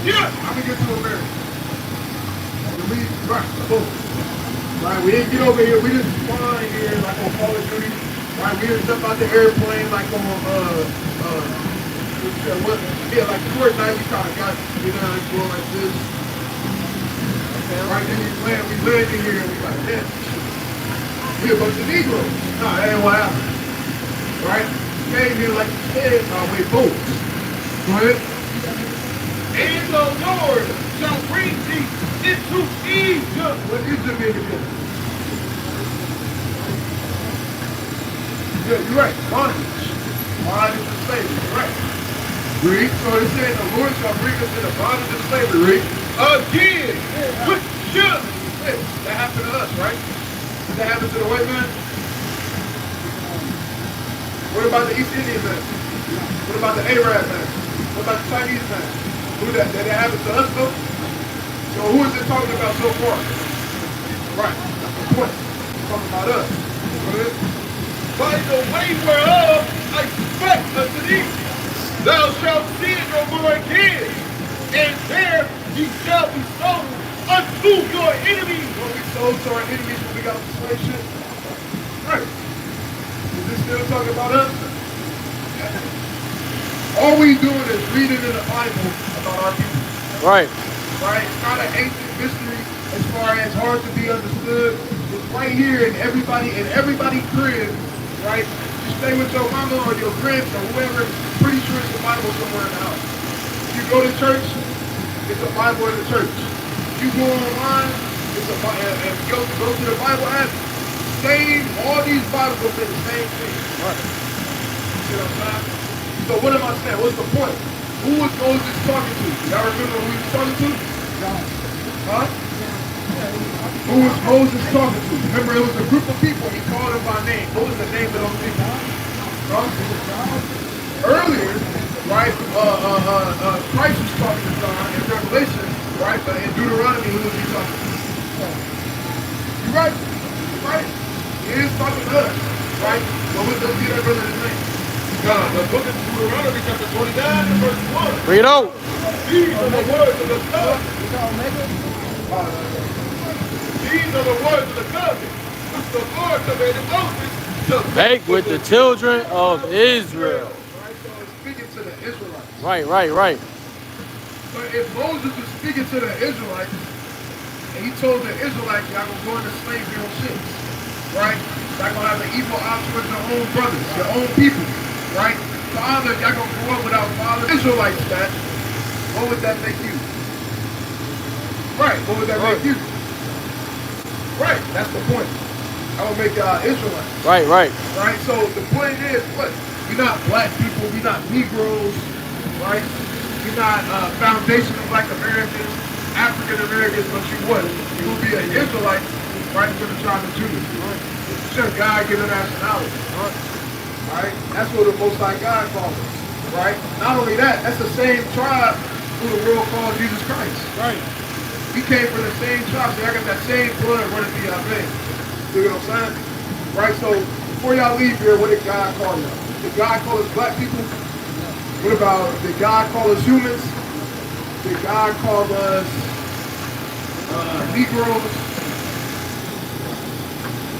Yeah. I'm gonna get to America. Right, boom. Right, we didn't get over here. We didn't fly here like on Call of Duty. Right, we didn't jump out the airplane like on what? Yeah, like Fortnite. We kind of got going like this. Okay. Right, then we landed here and we like, damn, we a bunch of Negroes. Nah, that ain't what happened. Right, came here like you said, we boats. Go ahead. And the Lord shall bring thee into Egypt. What is the meaning of this? Yeah, you're right. Bondage. Bondage and slavery. You're right. Read. So it said the Lord shall bring us into bondage and slavery again. Which should. That happened to us, right? Did that happen to the white man? What about the East Indian man? What about the Arab man? What about the Chinese man? Who that? Did that happen to us though? So who is it talking about so far? Right. That's the point. It's talking about us. By the way whereof I spake unto thee, thou shalt see it no more again, and there ye shall be sold unto your enemies. When we sold to our enemies when we got the slave ship? Right. Is this still talking about us? All we doing is reading in the Bible about our people. Right. Right? It's not an ancient mystery as far as hard to be understood. It's right here in everybody's crib, right? You stay with your mama or your friends or whoever, pretty sure it's a Bible somewhere in the house. If you go to church, it's a Bible in the church. If you go online, it's a Bible. If you go to the Bible app, all these Bibles will say the same thing. Right. You see what I'm saying? So what am I saying? What's the point? Who was Moses talking to? Y'all remember who he was talking to? John. Huh? Who was Moses talking to? Remember, it was a group of people. He called them by name. What was the name of those people? Huh? Earlier, right, Christ was talking to John in Revelation, right? But in Deuteronomy, who was he talking to? You're right. You're right. He is talking to us, right? But let's get that brother's name. The book of Deuteronomy, chapter 29, and verse 1. Read out. These are the words of the covenant. These are the words of the covenant, which the Lord commanded Moses to make with the children of Israel. Right, so it's speaking to the Israelites. Right. So if Moses was speaking to the Israelites, and he told the Israelites, y'all gonna go into slavery on ships, right? Y'all gonna have an evil eye towards your own brothers, your own people. Right? Father, y'all gonna grow up without father. Israelites, that. What would that make you? Right. What would that make you? Right. That's the point. I would make y'all Israelites. Right. Right. So the point is, what? We're not black people. We're not Negroes. Right? We're not foundational Black Americans, African Americans. But you what? You will be an Israelite, right? For the tribe of Judah. Right. Should God give a nationality? Right. Right? That's what the Most High God calls us. Right? Not only that, that's the same tribe who the world calls Jesus Christ. Right. We came from the same tribe, so I got that same blood running through y'all veins. You know what I'm saying? Right? So before y'all leave here, what did God call y'all? Did God call us black people? What about, did God call us humans? Did God call us Negroes?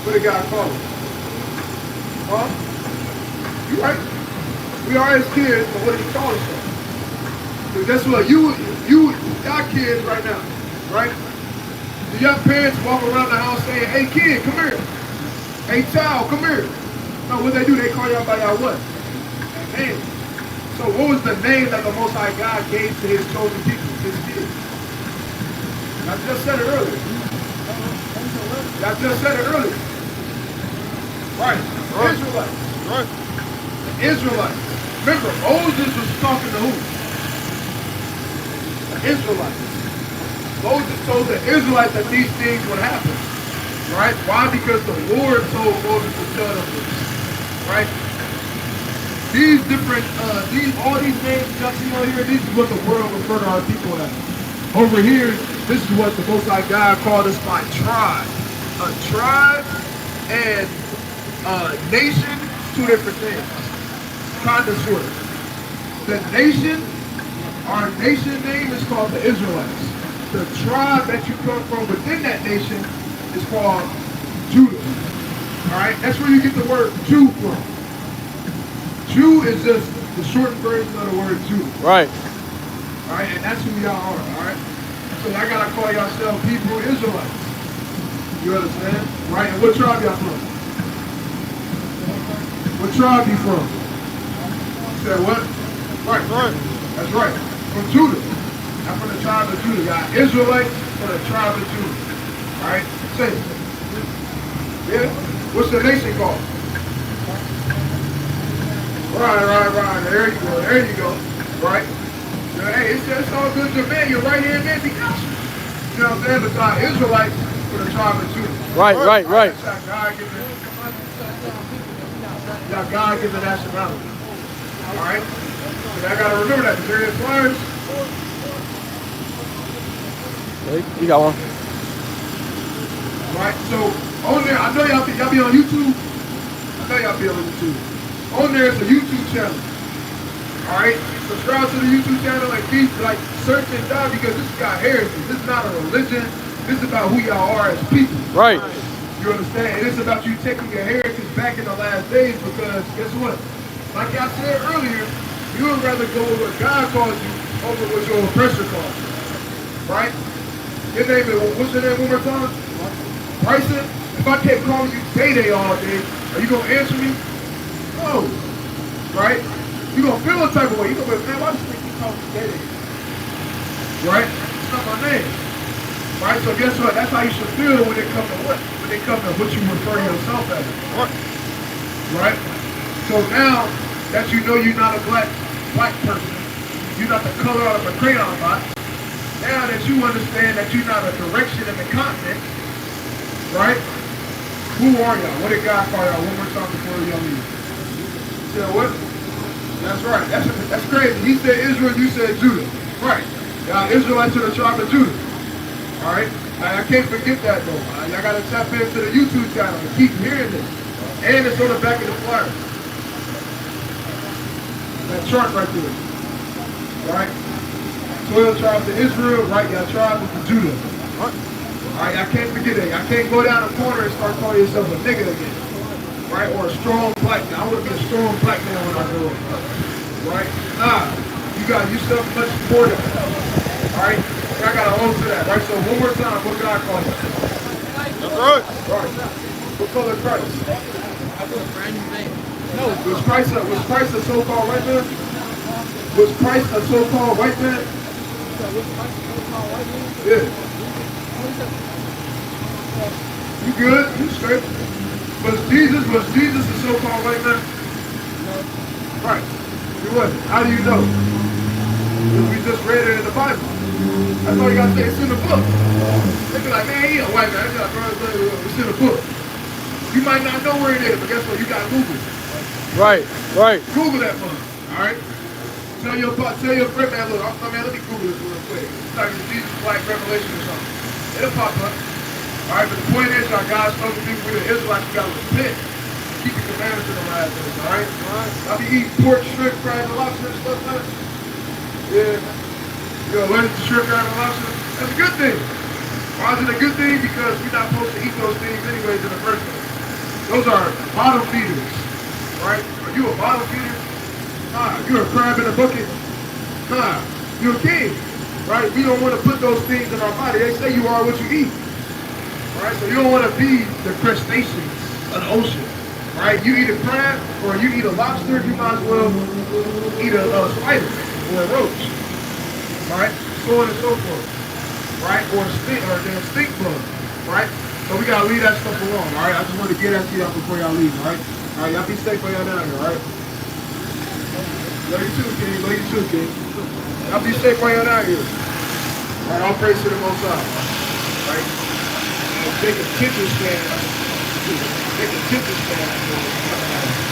What did God call us? Huh? You're right. We are his kids, but what did he call us for? Because guess what? Y'all kids right now, right? Do y'all parents walk around the house saying, hey kid, come here. Hey child, come here. No, what they do, they call y'all by y'all what? Name. So what was the name that the Most High God gave to his chosen people, his kids? I just said it earlier. I just said it earlier. Right. Israelites. Right. Israelites. Remember, Moses was talking to who? The Israelites. Moses told the Israelites that these things would happen. Right? Why? Because the Lord told Moses to tell them this. Right? These different, all these names y'all see on here, this is what the world refer to our people as. Over here, this is what the Most High God called us by tribe. A tribe and a nation, two different things. Kind of sort of. The nation Our nation name is called the Israelites. The tribe that you come from within that nation is called Judah. Alright? That's where you get the word Jew from. Jew is just the shortened version of the word Jew. Right. Alright? And that's who y'all are. Alright? So y'all gotta call yourselves Hebrew Israelites. You understand? Right? And what tribe y'all from? What tribe you from? You said what? Right. That's right. From Judah. I'm from the tribe of Judah. Y'all Israelites from the tribe of Judah. Alright? Say it. Yeah? What's the nation called? Right. There you go. Right? Hey, it's all good to man. You're right here in Nancy Council. You know what I'm saying? But y'all Israelites for the tribe of Judah. Right. Y'all God-given nationality. Alright? But I gotta remember that. The various flyers. You got one. Right? So on there, I know y'all be on YouTube. I know y'all be on YouTube. On there is a YouTube channel. Alright? Subscribe to the YouTube channel and keep like searching down because this got heritage. This is not a religion. This is about who y'all are as people. Right. You understand? And it's about you taking your heritage back in the last days because guess what? Like I said earlier, you would rather go with what God calls you over what your oppressor calls you. Right? Your name is, what's your name one more time? Bryson? If I kept calling you Day all day, are you going to answer me? No. Right? You're going to feel a type of way. You're going to be, man, why do you think you call me Day? Right? It's not my name. Right? So guess what? That's how you should feel when it comes to what? When it comes to what you refer yourself as. Right? So now that you know you're not a black person, you're not the color of a crayon box, now that you understand that you're not a direction in the continent, right? Who are y'all? What did God call y'all? One more time before y'all leave. You said what? That's right. That's crazy. He said Israel, you said Judah. Right. Y'all Israelites to the tribe of Judah. Alright? I can't forget that though. Y'all gotta tap into the YouTube channel and keep hearing this. And it's on the back of the flyer. That chart right there. Alright? 12 tribes of Israel, right? Y'all tribes of Judah. Alright, I can't forget that. I can't go down the corner and start calling yourself a nigga again. Right? Or a strong black man. I want to be a strong black man when I grow up. Right? Nah. You got yourself much more than that. Alright? I gotta hold to that, right? So one more time, what can I call you? That's right. Right. What color Christ? No. Was Christ a so-called white man? Was Christ a so-called white man? Yeah. You good? You straight? Was Jesus a so-called white man? Right. He wasn't. How do you know? Because we just read it in the Bible. That's all you gotta say. It's in the book. They be like, man, he a white man. It's in the book. You might not know where it is, but guess what? You got Google. Right. Google that one. All right. Tell your friend, man, look, man, let me Google this real quick. It's like Jesus Black Revelation or something. It'll pop up. All right, but the point is, y'all God's supposed to be with the Israelites. You gotta repent. Keep the commandments in the last days. All right. I'll be eating pork, shrimp, crab, and lobster and stuff like that. Yeah. You're allergic to shrimp, crab, and lobster? That's a good thing. Why is it a good thing? Because we're not supposed to eat those things anyways in the first place. Those are bottom feeders, right? Are you a bottom feeder? Nah. You're a crab in a bucket? Nah. You're a king, right? We don't want to put those things in our body. They say you are what you eat, right? So you don't want to be the crustaceans of the ocean, right? You eat a crab or you eat a lobster, you might as well eat a spider or a roach, right? So on and so forth, right? Or a stink bug, right? So we gotta leave that stuff alone, all right? I just want to get that to y'all before y'all leave, all right? All right, y'all be safe while y'all down here, all right? Love you too, King. Love you too, King. Y'all be safe while y'all down here. All right, all praise to the Most High, right? Take a kitchen stand. Take a kitchen stand.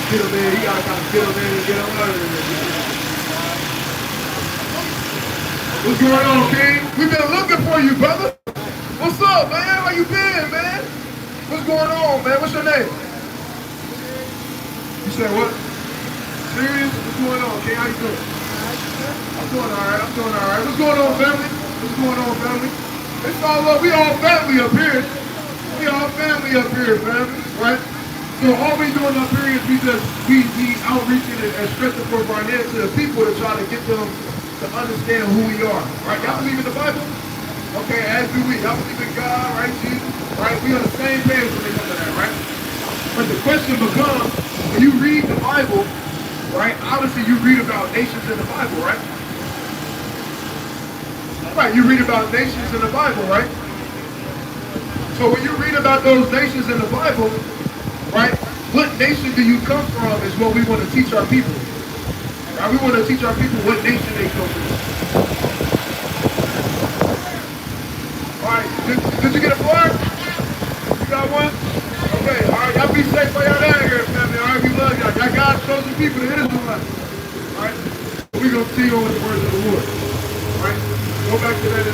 Get him in. He gotta kind of get him in and get him out of there. What's going on, King? We've been looking for you, brother. What's up, man? How you been, man? What's going on, man? What's your name? You said what? Serious? What's going on, King? How you doing? I'm doing all right. I'm doing all right. What's going on, family? What's going on, family? It's all love. We all family up here. We all family up here, family. Right? So all we doing up here is we outreaching and stretching for Barnett to the people to try to get them to understand who we are. Right? Y'all believe in the Bible? Okay, as do we. Y'all believe in God, right? Jesus, right? We on the same page when it comes to that, right? But the question becomes, when you read the Bible, right? Obviously, you read about nations in the Bible, right? Right, you read about nations in the Bible, right? So when you read about those nations in the Bible, right? What nation do you come from is what we want to teach our people. Right? We want to teach our people what nation they come from. All right, did you get a flag? You got one? Okay, all right, y'all be safe while y'all down here, family. All right, we love y'all. Y'all God's chosen people to hit us with life. All right, we're going to continue on with the words of the Lord. All right, go back to that in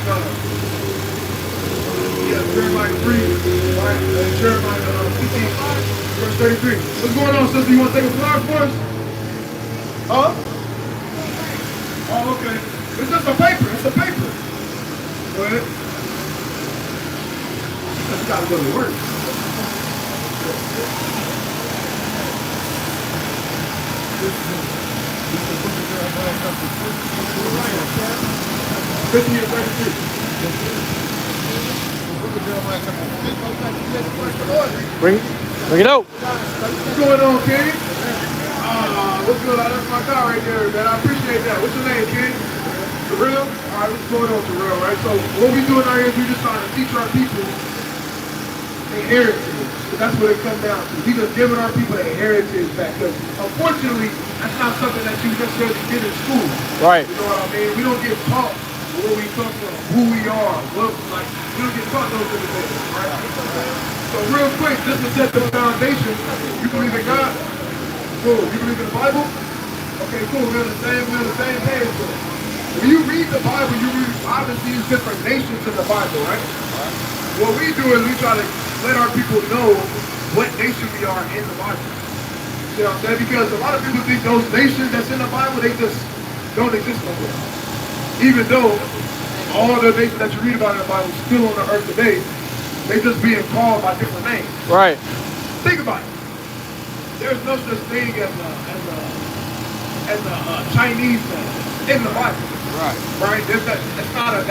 Jeremiah 3, right? Jeremiah 15, verse 33. What's going on, sister? You want to take a flower for us? Huh? Oh, okay. It's just a paper. It's a paper. Go ahead. You got to go to work. Bring it out. What's going on, King? What's going on? That's my car right there, man. I appreciate that. What's your name, King? Terrell? All right, what's going on, Terrell, right? So what we doing out here is we just trying to teach our people their heritage. That's what it comes down to. We just giving our people their heritage back. Because unfortunately, that's not something that you necessarily get in school. Right. You know what I mean? We don't get taught where we come from, who we are, what, like, we don't get taught those different things, right? So real quick, just to set the foundation, you believe in God? Cool. You believe in the Bible? Okay, cool. We're on the same page. When you read the Bible, you read obviously these different nations in the Bible, right? What we do is we try to let our people know what nation we are in the Bible. You know what I'm saying? Because a lot of people think those nations that's in the Bible, they just don't exist no more. Even though all the nations that you read about in the Bible still on the earth today, they just being called by different names. Right. Think about it. There's no such thing as a Chinese man in the Bible. Right. Right? That's not a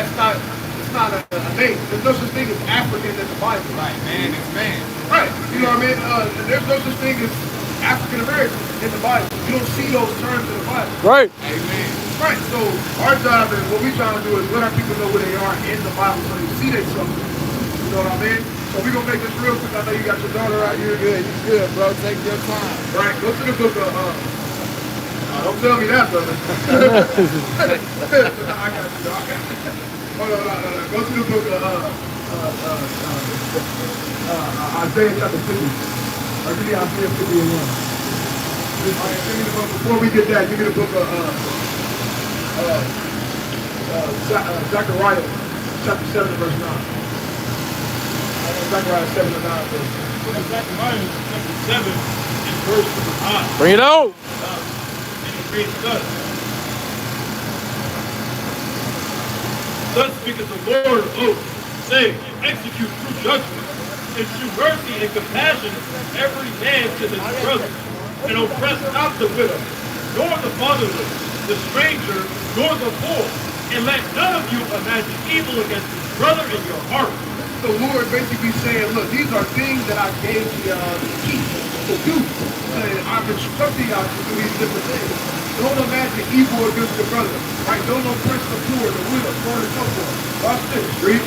name. There's no such thing as African in the Bible. Right, man is man. Right. You know what I mean? There's no such thing as African American in the Bible. You don't see those terms in the Bible. Right. Amen. Right. So our job is what we're trying to do is let our people know where they are in the Bible so they see themselves. You know what I mean? So we're gonna make this real quick. I know you got your daughter out here. Good, you good, bro. Take your time. Right. Go to the book of don't tell me that, brother. I got you. Hold on. Go to the book of Isaiah chapter 50. Or give me Isaiah 51. Alright, give me the book. Before we get that, give me the book of Zechariah chapter 7 verse 9. Zechariah 7 and 9 verse. Zechariah chapter 7 and verse 9. Bring it out. Thus speaketh the Lord of hosts, saying, execute true judgment, and shew mercy and compassion every man to his brother, and oppress not the widow, nor the fatherless, the stranger, nor the poor, and let none of you imagine evil against his brother in your heart. The Lord basically saying, look, these are things that I gave y'all to keep, to do. And I've instructed y'all to do these different things. Don't imagine evil against your brother, right? Don't oppress the poor, the widow, so on and so forth. Watch this, read.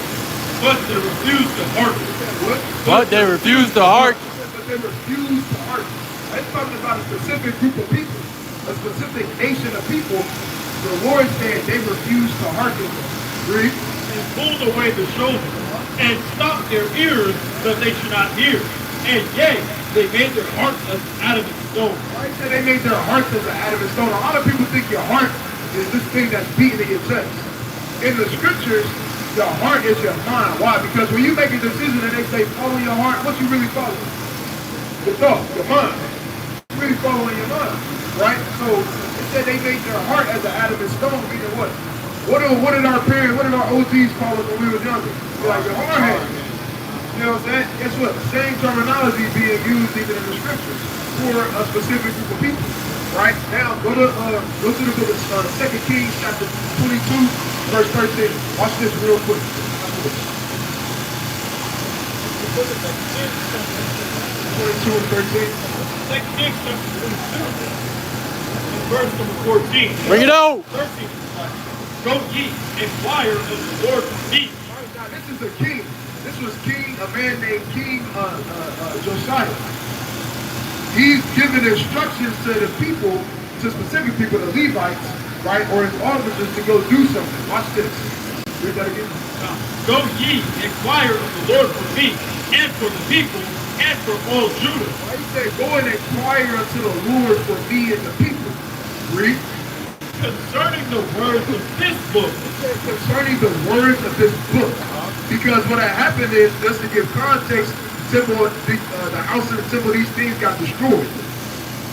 But they refuse to hearken. What? But they refuse to hearken. But they refuse to hearken. It's talking about a specific group of people, a specific nation of people. The Lord said they refuse to hearken. Read. And pulled away the shoulder, and stopped their ears that they should not hear. And yea, they made their hearts as adamant stone. I said they made their hearts as an adamant stone. A lot of people think your heart is this thing that's beating in your chest. In the scriptures, your heart is your mind. Why? Because when you make a decision and they say follow your heart, what you really following? Your thought, your mind. You're really following your mind, right? So it's said they made their heart as an adamant stone, meaning what? What did our parents, what did our OGs call us when we were younger? They're like, the hard head. You know what I'm saying? Guess what? The same terminology being used even in the scriptures for a specific group of people. Right? Now, go to the book of 2 Kings, chapter 22, verse 13. Watch this real quick. Watch this. 22 and 13. 2 Kings chapter 22, and verse number 14. Bring it out. 13. Go ye, inquire of the Lord for me. Now, this is a king. This was a man named King Josiah. He's giving instructions to the people, to specific people, the Levites, right, or his officers to go do something. Watch this. Read that again. Go ye, inquire of the Lord for me, and for the people, and for all Judah. He said, go and inquire unto the Lord for me and the people. Read. Concerning the words of this book. He said, concerning the words of this book. Because what had happened is, just to give context, the house and the temple, these things got destroyed.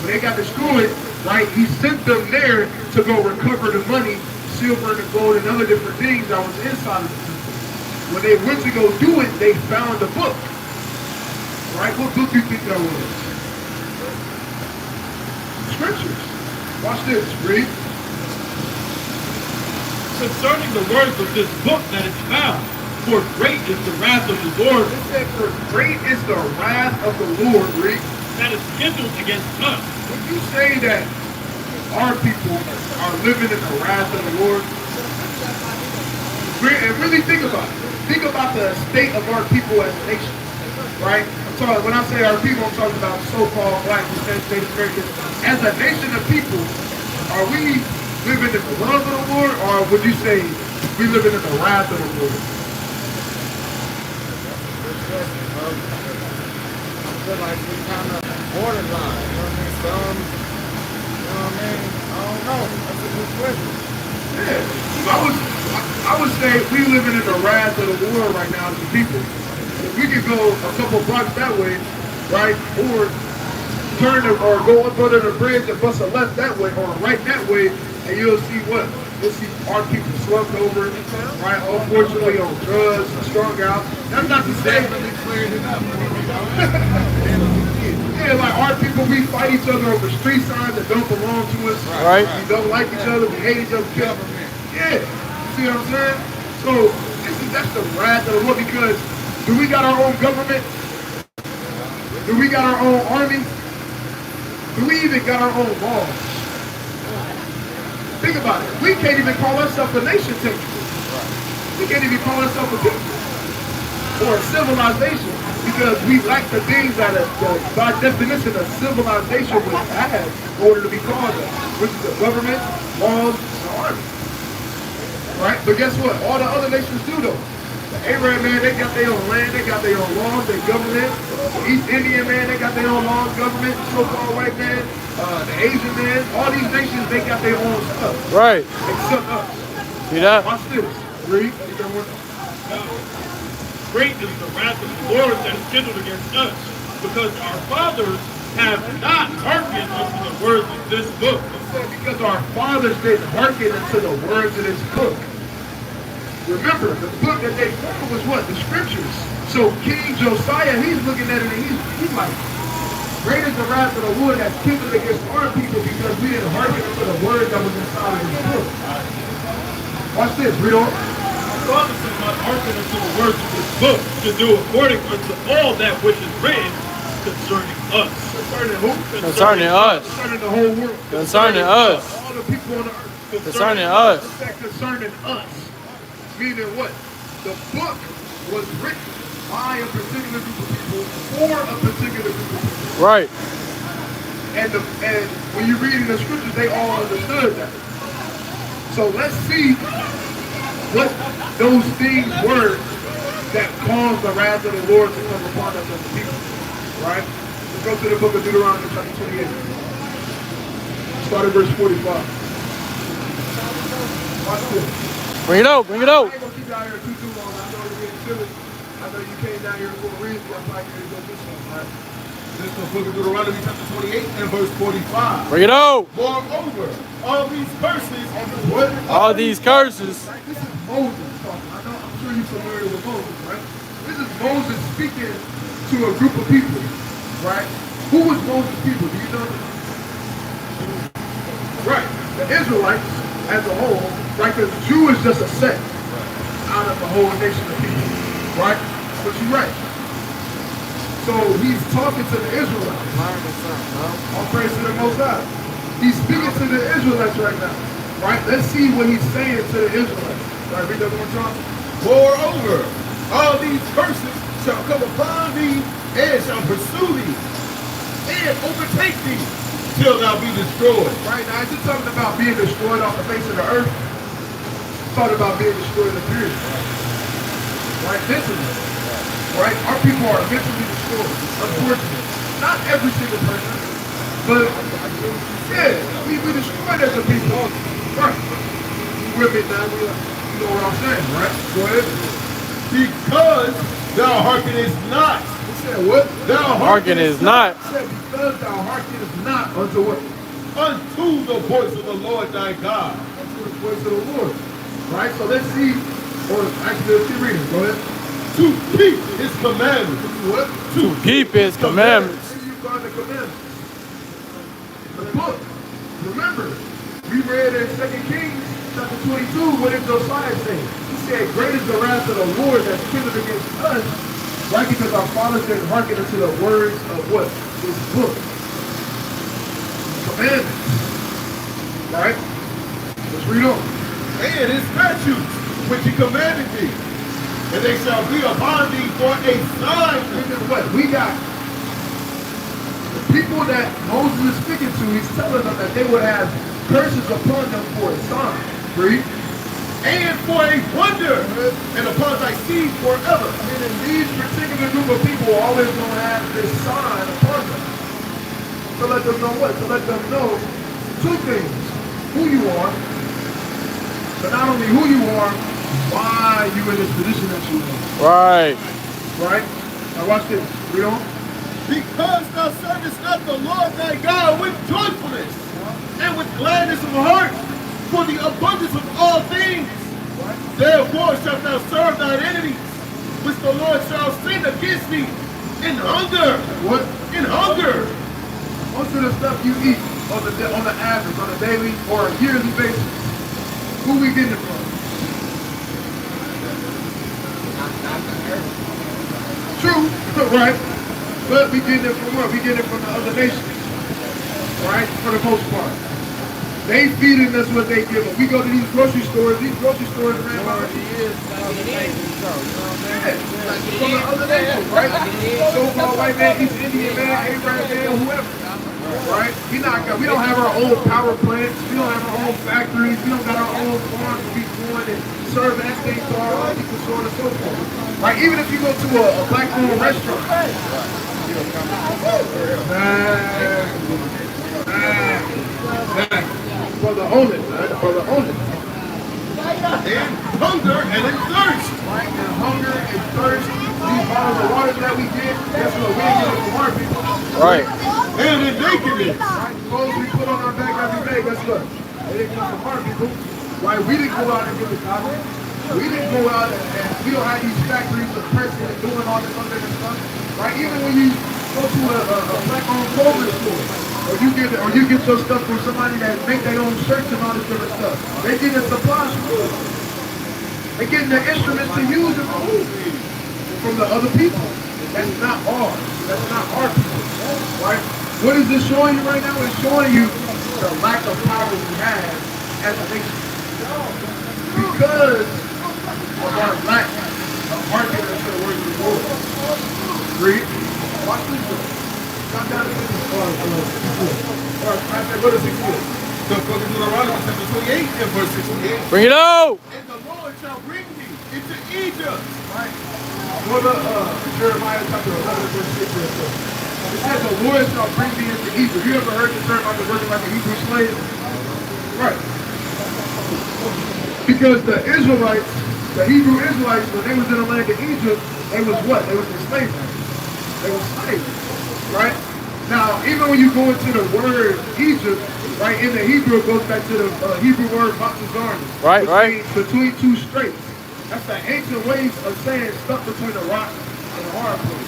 When they got destroyed, right, he sent them there to go recover the money, silver and the gold and other different things that was inside of the temple. When they went to go do it, they found a book. Right? What book do you think that was? Scriptures. Watch this. Read. Concerning the words of this book that is found, for great is the wrath of the Lord. It said, for great is the wrath of the Lord, Read. That is kindled against us. Would you say that our people are living in the wrath of the Lord? And really think about it. Think about the state of our people as a nation, right? When I say our people, I'm talking about so-called black United States Americans. As a nation of people, are we living in the love of the Lord, or would you say we living in the wrath of the Lord? I feel like we kind of borderline, you know what I mean? Some, you know what I mean? I don't know. That's a good question. Yeah, I would say we living in the wrath of the Lord right now as a people. If we could go a couple blocks that way, right, or go up under the bridge and bust a left that way, or right that way, and you'll see what? You'll see our people slumped over, right, unfortunately on drugs, strung out. That's not to say yeah, like our people, we fight each other over street signs that don't belong to us. Right. We don't like each other, we hate each other. Yeah, see what I'm saying? So that's the wrath of the Lord, because do we got our own government? Do we got our own army? Do we even got our own laws? Think about it. We can't even call ourselves a nation technically. We can't even call ourselves a people or a civilization, because we lack the things that by definition a civilization would have in order to be called that, which is the government, laws, and the army. Right? But guess what? All the other nations do though. The Arab man, they got their own land, they got their own laws, their government. The East Indian man, they got their own laws, government. So-called white man, the Asian man, all these nations, they got their own stuff. Right. Except us. See that? Watch this. Read. Great is the wrath of the Lord that is kindled against us, because our fathers have not hearkened unto the words of this book. Because our fathers didn't hearken unto the words of this book. Remember, the book that they found was what? The scriptures. So King Josiah, he's looking at it and he's like, great is the wrath of the Lord that's kindled against our people, because we didn't hearken unto the word that was inside of this book. Watch this, read on. Fathers have not hearkened unto the words of this book, to do according unto all that which is written concerning us. Concerning who? Concerning us. Concerning the whole world. Concerning us. All the people on the earth. Concerning us. Concerning us. Meaning what? The book was written by a particular group of people for a particular group of people. Right. And when you read in the scriptures, they all understood that. So let's see what those things were that caused the wrath of the Lord to come upon us as a people. Right? Let's go to the book of Deuteronomy chapter 28. Start at verse 45. Watch this. Bring it out. Bring it out. I ain't gonna keep you out here too long. I know you're getting silly. I know you came down here for a reason. I'm probably going to go do something, right? This is the book of Deuteronomy chapter 28 and verse 45. Bring it out. Moreover, all these curses, What? All these curses. Right? This is Moses talking. I know, I'm sure you're familiar with Moses, right? This is Moses speaking to a group of people, right? Who was Moses' people? Do you know? Right. The Israelites as a whole, right? Because the Jew is just a sect out of the whole nation of people, right? But you're right. So he's talking to the Israelites. All praise to the Most High. He's speaking to the Israelites right now, right? Let's see what he's saying to the Israelites. All right, read that one more time. moreover, all these curses shall come upon thee and shall pursue thee and overtake thee till thou be destroyed. Right now, is it talking about being destroyed off the face of the earth? It's talking about being destroyed in the period. Right? Mentally. Right? Our people are mentally destroyed. Unfortunately. Not every single person. But, yeah, we destroyed as a people. Right. With me now, you know what I'm saying, right? Go ahead. Because thou hearkenest not. He said what? Thou Hearkenest not. He said because thou hearkenest not unto what? unto the voice of the Lord thy God. Unto the voice of the Lord. Right? So let's see, or actually let's keep reading. Go ahead. To keep his commandments. What? To keep his commandments. Where do you find the commandments? The book. Remember, we read in 2 Kings chapter 22, what did Josiah say? He said, great is the wrath of the Lord that's kindled against us, right? Because our fathers didn't hearken unto the words of what? This book. Commandments. Right? Let's read on. And his statutes, which he commanded thee, and they shall be upon thee for a sign. Look at what? We got the people that Moses is speaking to, he's telling them that they would have curses upon them for a sign. Read. And for a wonder, and upon thy seed forever. And these particular group of people are always going to have this sign upon them. To let them know what? To let them know two things. Who you are. But not only who you are, why you in this position that you in. Right. Right? Now watch this. Read on. Because thou servest not the Lord thy God with joyfulness and with gladness of heart for the abundance of all things. Therefore shalt thou serve thine enemies, which the Lord shall send against thee in hunger. What? In hunger. Most of the stuff you eat on the average, on a daily or a yearly basis, who we getting it from? True, right? But we getting it from what? We getting it from the other nations, right? For the most part. They feeding us what they give us. We go to these grocery stores ran by from the other nations, right? So-called white man, East Indian man, Arab man, whoever. Right? We don't have our own power plants. We don't have our own factories. We don't got our own farms to be going and serve that thing to our own people, so on and so forth. Right? Even if you go to a black-owned restaurant. For the owners, right? For the owners. And hunger and in thirst. Right? And hunger and thirst. These bottles of water that we get, guess what? We ain't getting it from our people. Right. And in nakedness. Right? Clothes we put on our back every day, guess what? They didn't come from our people. Right? We didn't go out and get the cotton. We didn't go out and we don't have these factories of pressing and doing all this other stuff. Right? Even when you go to a black-owned clothing store, or you get your stuff from somebody that make their own shirts and all this different stuff. They get the supplies from you. They getting the instruments to use it from the other people. That's not ours. That's not our people. Right? What is this showing you right now? It's showing you the lack of power we have as a nation. Because of our lack of hearkening to the words of the Lord. Read. Watch this. Come down to 64. All right, go to 64. The book of Deuteronomy chapter 28 and verse 68. Bring it out. And the Lord shall bring thee into Egypt. Right? Go to Jeremiah chapter 11 verse 6 or so. It says the Lord shall bring thee into Egypt. You ever heard the term about the working like a Hebrew slave? Right. Because the Israelites, the Hebrew Israelites, when they was in the land of Egypt, they was what? They was enslaved. They were slaves. right? Now, even when you go into the word Egypt, right, in the Hebrew, it goes back to the Hebrew word Matzazarni. Right, which right. means between two straits. That's the ancient ways of saying stuck between a rock and a hard place.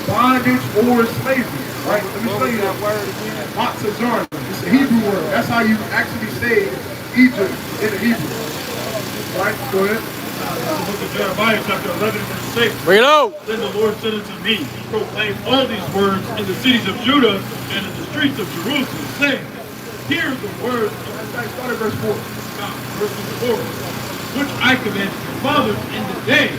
Bondage or slavery, right? Let me What show was you that that. word again? Matzazarni. It's a Hebrew word. That's how you actually say Egypt in the Hebrew. Right? Go ahead. The book of Jeremiah, chapter 11, verse 6. Bring it out. Then the Lord said unto me, proclaim all these words in the cities of Judah and in the streets of Jerusalem, saying, hear the words of Start at verse 4. God, verse 4, which I commanded your fathers in the day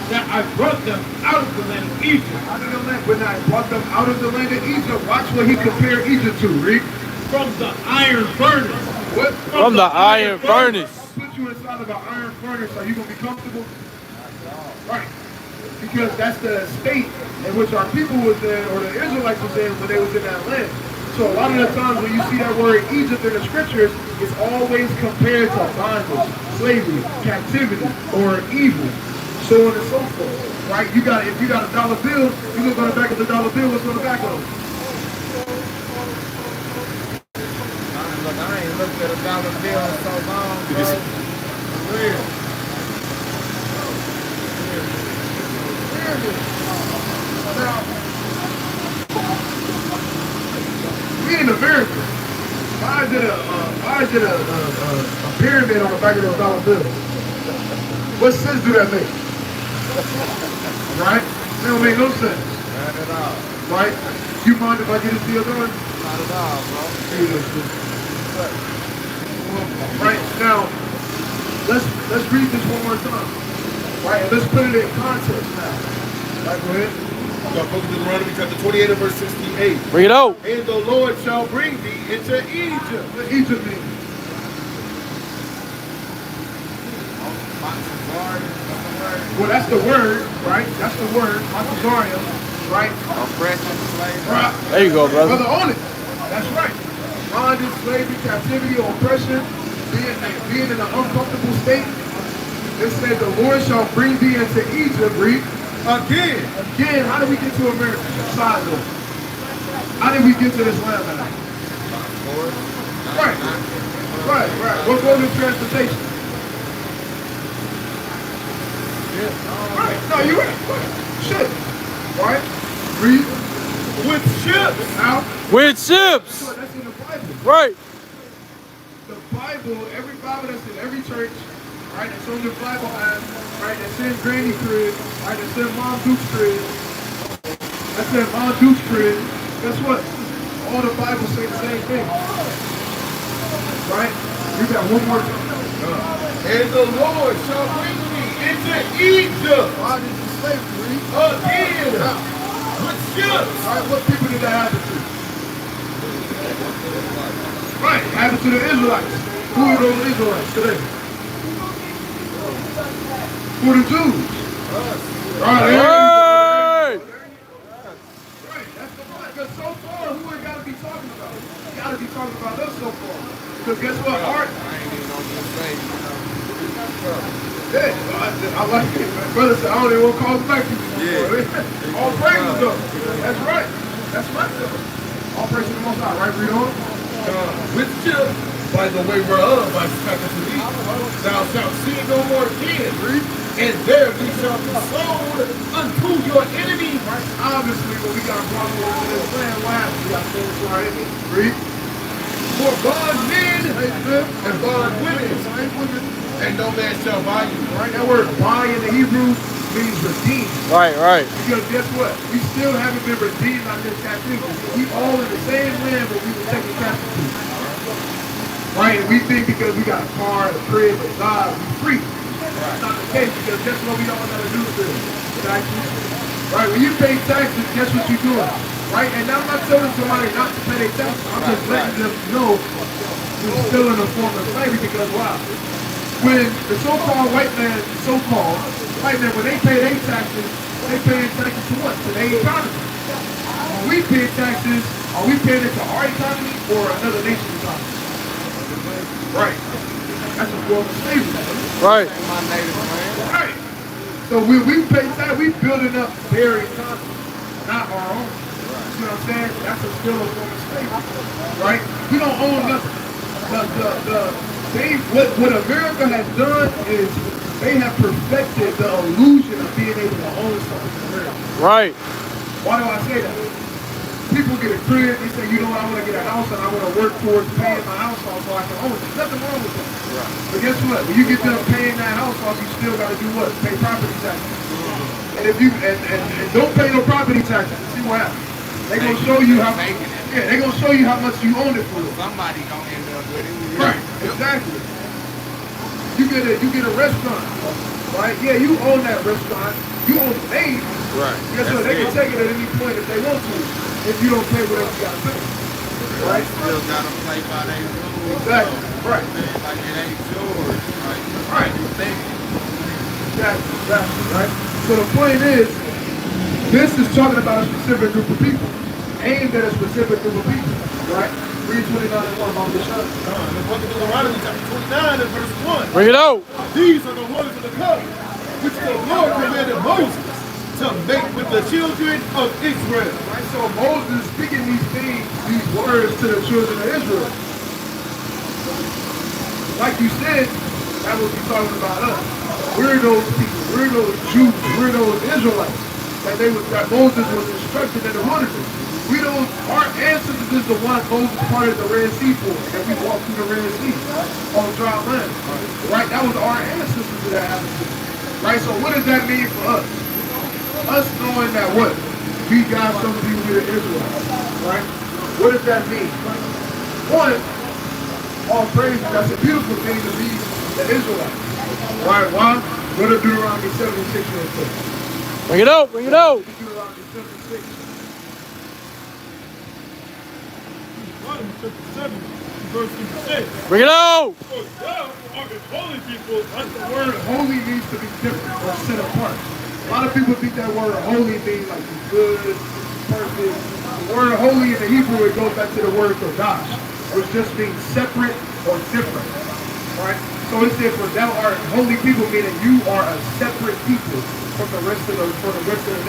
that I brought them out of the land of Egypt. Out of the land, when I brought them out of the land of Egypt, watch what he compared Egypt to, read. From the iron furnace. What? From the iron furnace. I'll put you inside of an iron furnace. Are you going to be comfortable? Right. Because that's the state in which our people was in, or the Israelites was in when they was in that land. So a lot of the times when you see that word Egypt in the scriptures, it's always compared to bondage, slavery, captivity, or evil, so on and so forth. Right? You got, if you got a dollar bill, you look on the back of the dollar bill, what's on the back of it? Look, I ain't looked at a dollar bill in so long, bro. For real. Now, we in America. Why is it a pyramid on the back of those dollar bills? What sense do that make? Right? That don't make no sense. Not at all. Right? You mind if I get this deal done? Not at all, bro. Right now, let's read this one more time. Right, and let's put it in context now. Right, go ahead. The book of Deuteronomy, chapter 28 and verse 68. Bring it out. And the Lord shall bring thee into Egypt. What Egypt means? Well, that's the word, right? That's the word, Matzazarium, right? Oppression, slavery. Right. There you go, brother. Brother, own it. That's right. Bondage, slavery, captivity, oppression, being in an uncomfortable state. It said the Lord shall bring thee into Egypt, read. Again. Again, how did we get to America? Side note. How did we get to this land now? Right. Right. What goes with transportation? Right. No, you're right. Ship. Right? Read. With ships. Now. With ships. That's in the Bible. Right. The Bible, every Bible that's in every church, right, that's on your Bible app, right, that's in Granny crib, right, that's in Mom Duke's crib, that's in Mom Duke's crib. Guess what? All the Bibles say the same thing. Right? You got one more time. And the Lord shall bring thee into Egypt. Bondage and slavery. Again. With ships. Right, what people did that happen to? Right, happened to the Israelites. Who are those Israelites today? Who are the Jews? Right, Hey! right, that's the point. Because so far, who we got to be talking about? We got to be talking about us so far. Because guess what? Art. I ain't even on your stage, you know. Yeah, I like it. My brother said, I don't even want to call black people. Yeah. All praises though. That's right. That's right though. All praise to the Most High. Right, read on. With ships, by the way whereof I spake unto thee, thou shalt see no more again. And there we shall be sold unto your enemy. Right. Obviously, when we got a problem with this land, what happens? We got sold to our enemy. Read. For bondmen and bondwomen, and no man shall buy you. Right, that word buy in the Hebrew means redeem. Right. Because guess what? We still haven't been redeemed out this captivity. We all in the same land where we were taken captive to. Right, and we think because we got a car, a crib, a job, we free. That's not the case because guess what we don't know how to do still? Taxes. Right, when you pay taxes, guess what you're doing? Right, and I'm not telling somebody not to pay their taxes. I'm just letting them know you're still in a form of slavery because why? When the so-called white man, when they pay their taxes, they pay taxes to what? To their economy. When we pay taxes, are we paying it to our economy or another nation's economy? Right. That's a form of slavery. Right. My native land. Right. So when we pay tax, we building up their economy, not our own. see what I'm saying? That's a still a form of slavery, right? We don't own nothing. What America has done is they have perfected the illusion of being able to own something in America. Right. Why do I say that? People get a crib, they say, you know what, I want to get a house and I want to work towards paying my house off so I can own it. There's nothing wrong with that. Right. But guess what? When you get done paying that house off, you still got to do what? Pay property taxes. And if you and don't pay no property taxes, see what happens. They gonna show you how they gonna show you how much you own it for. Somebody gonna end up with it. Right, exactly. You get a restaurant, right? Yeah, you own that restaurant. You own the name. Right. Guess what? They can take it at any point if they want to. If you don't pay whatever you gotta pay. Right? Still gotta play by their rules. Exactly. Right. Like it ain't yours. Right. You think. Exactly. Right. So the point is, this is talking about a specific group of people, aimed at a specific group of people. Right. Read 29 and 1 about this. The book of Deuteronomy chapter 29 and verse 1. Bring it out. These are the words of the covenant which the Lord commanded Moses to make with the children of Israel. Right, so Moses is speaking these things, these words to the children of Israel. Like you said, that was talking about us. We're those people, we're those Jews, we're those Israelites that Moses was instructed in the wilderness. Our ancestors is the one Moses parted the Red Sea for, and we walked through the Red Sea on dry land. Right, that was our ancestors that happened to. Right, so what does that mean for us? Us knowing that what? We got some people here in Israel, right? What does that mean? One, all praise, that's a beautiful thing to be an Israelite. Right, why? Go to Deuteronomy 76 real quick. Bring it out. Bring it out. Deuteronomy 76. Deuteronomy chapter 7, verse 6. Bring it out. For thou art a holy people. That's the word holy means to be different or set apart. A lot of people think that word holy means like good, perfect. The word holy in the Hebrew, it goes back to the word kodash, which just means separate or different. Right? So it says, for thou art holy people, meaning you are a separate people from the rest of the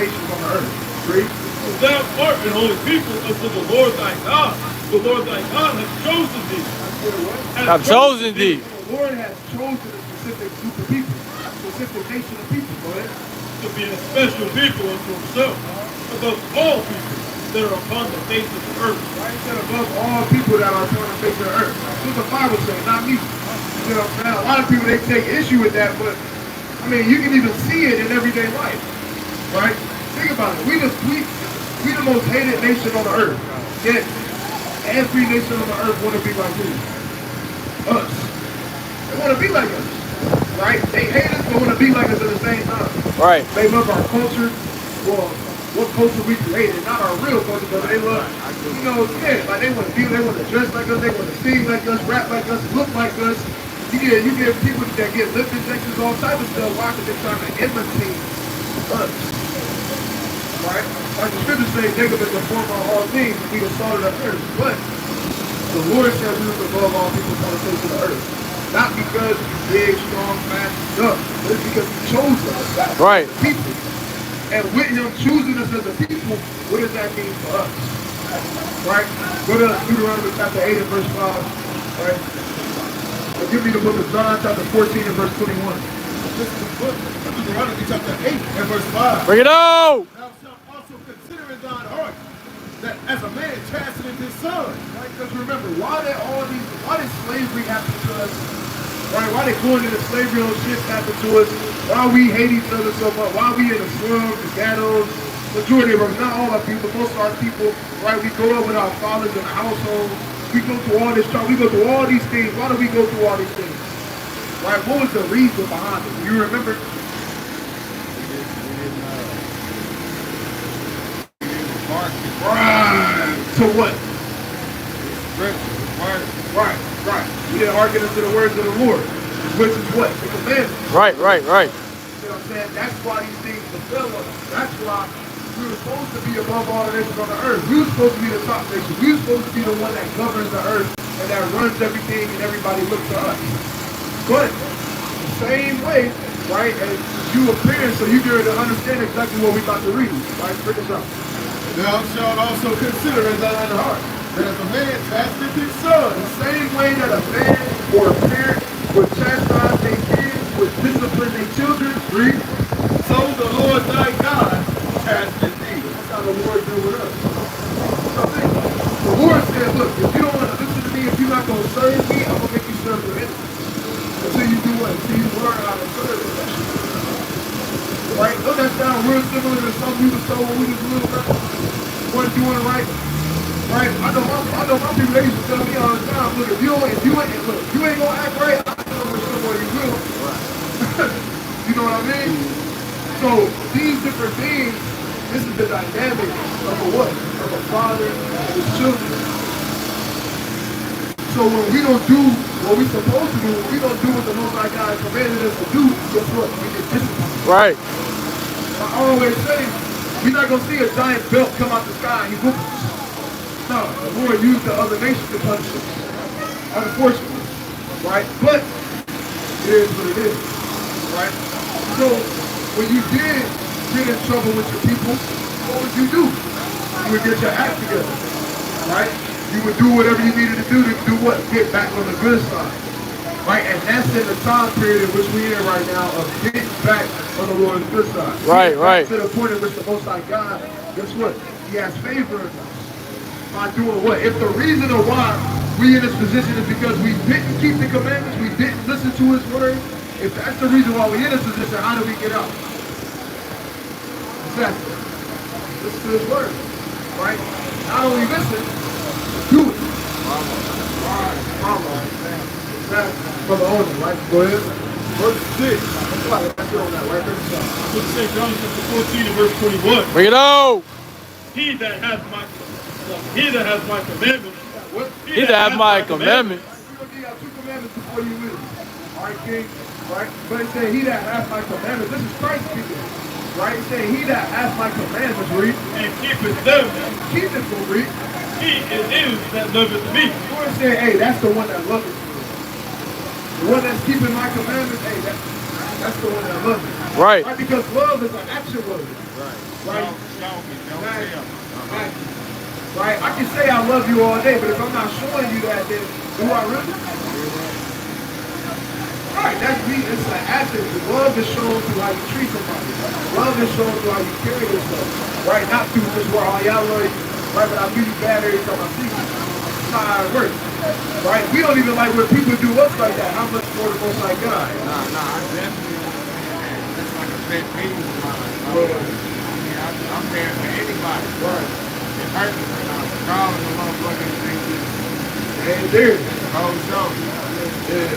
nations on the earth. Read. For thou art a holy people unto the Lord thy God. The Lord thy God has chosen thee. I've chosen thee. The Lord has chosen a specific group of people, a specific nation of people. Go ahead. To be a special people unto himself, above all people that are upon the face of the earth. Right? He said above all people that are upon the face of the earth. That's what the Bible says, not me. You know, now, a lot of people, they take issue with that, but, I mean, you can even see it in everyday life. Right? Think about it. We the most hated nation on the earth. Yet, every nation on the earth want to be like who? Us. They want to be like us. Right? They hate us, but want to be like us at the same time. Right. They love our culture. Well, what culture we created, not our real culture, but they love, you know, yeah, like they want to dress like us, they want to sing like us, rap like us, look like us. You get people that get lip injections, all type of stuff. Why? Because they're trying to imitate us. Right? Like the scriptures say, Jacob is the former of all things, and be the salt of the earth. But the Lord said we were above all people on the face of the earth. Not because we're big, strong, fast, dumb, but it's because he chose us. Right. People. And with him choosing us as a people, what does that mean for us? Right? Go to Deuteronomy chapter 8 and verse 5. Right? Or give me the book of John chapter 14 and verse 21. This is the book of Deuteronomy chapter 8 and verse 5. Bring it out. Thou shalt also consider in thine heart that as a man chasteneth his son. Right? Because remember, why did slavery happen to us? Right? Why did going into slavery on ships happen to us? Why we hate each other so much? Why we in the slums, the ghettos? Majority of us, not all our people, most of our people, right? We grow up with our fathers in the household. We go through all this trouble. We go through all these things. Why do we go through all these things? Right? What was the reason behind it? Do you remember? Right. To what? Right. We didn't hearken unto the words of the Lord, which is what? The commandments. Right. You know what I'm saying? That's why these things fulfill us. That's why we were supposed to be above all the nations on the earth. We were supposed to be the top nation. We were supposed to be the one that governs the earth and that runs everything, and everybody looks to us. But the same way, right, as you appear, so you get to understand exactly what we're about to read. Right? Bring this up. Thou shalt also consider in thine heart that as a man chasteth his son, The same way that a man or a parent would chastise their kids, would discipline their children, read. so the Lord thy God chasteneth thee. That's how the Lord deal with us. So think, the Lord said, look, if you don't want to listen to me, if you're not going to serve me, I'm going to make you serve your enemies. Until you do what? Until you learn how to serve them. Right? Don't that sound real similar to some people told when we was little girls? Weren't doing right? Right? I know my people, they used to tell me all the time, look, if you ain't gonna act right, I know which somewhere you will. You know what I mean? So these different things, this is the dynamic of a what? Of a father and his children. So when we don't do what we're supposed to do, when we don't do what the Most High God commanded us to do, guess what? We get disciplined. Right. I always say, you're not going to see a giant belt come out the sky and he whoops. No, the Lord used the other nations to punish us. Unfortunately. Right? But it is what it is. Right? So when you did get in trouble with your people, what would you do? You would get your act together. Right? You would do whatever you needed to do what? Get back on the good side. Right? And that's in the time period in which we're in right now of getting back on the Lord's good side. Right, right. To the point in which the Most High God, guess what? He has favor of us. By doing what? If the reason of why we in this position is because we didn't keep the commandments, we didn't listen to his word, if that's the reason why we're in this position, how do we get out? Exactly. Listen to his word. Right? Not only listen, do it. Mama. Exactly. Brother Owner, right? Go ahead. Verse 6. That's it on that, right? So St. John chapter 14 and verse 21. Bring it out. He that hath my commandments. What? He that hath my commandments. We're going to give y'all 2 commandments before you leave. All right, King? Right? But it said, he that hath my commandments. This is Christ speaking. Right? It said, he that hath my commandments, read. And keepeth them. Keep it for read. He it is that loveth me. The Lord said, hey, that's the one that loves me. The one that's keeping my commandments, hey, that's the one that loves me. Right. Right? Because love is an action word. Right? Right? I can say I love you all day, but if I'm not showing you that, then do I really? Right, that's me. It's an action. Love is shown through how you treat somebody. Love is shown through how you carry yourself. Right? Not through just where all y'all love you. Right? But I do you bad every time I see you. That's not how it works. Right? We don't even like when people do us like that. How much more the Most High God? Nah, I definitely that's like a pet peeve of mine. I'm there for anybody. Right. It hurts when I'm calling the motherfucking thing. And there. Oh, so. Yeah.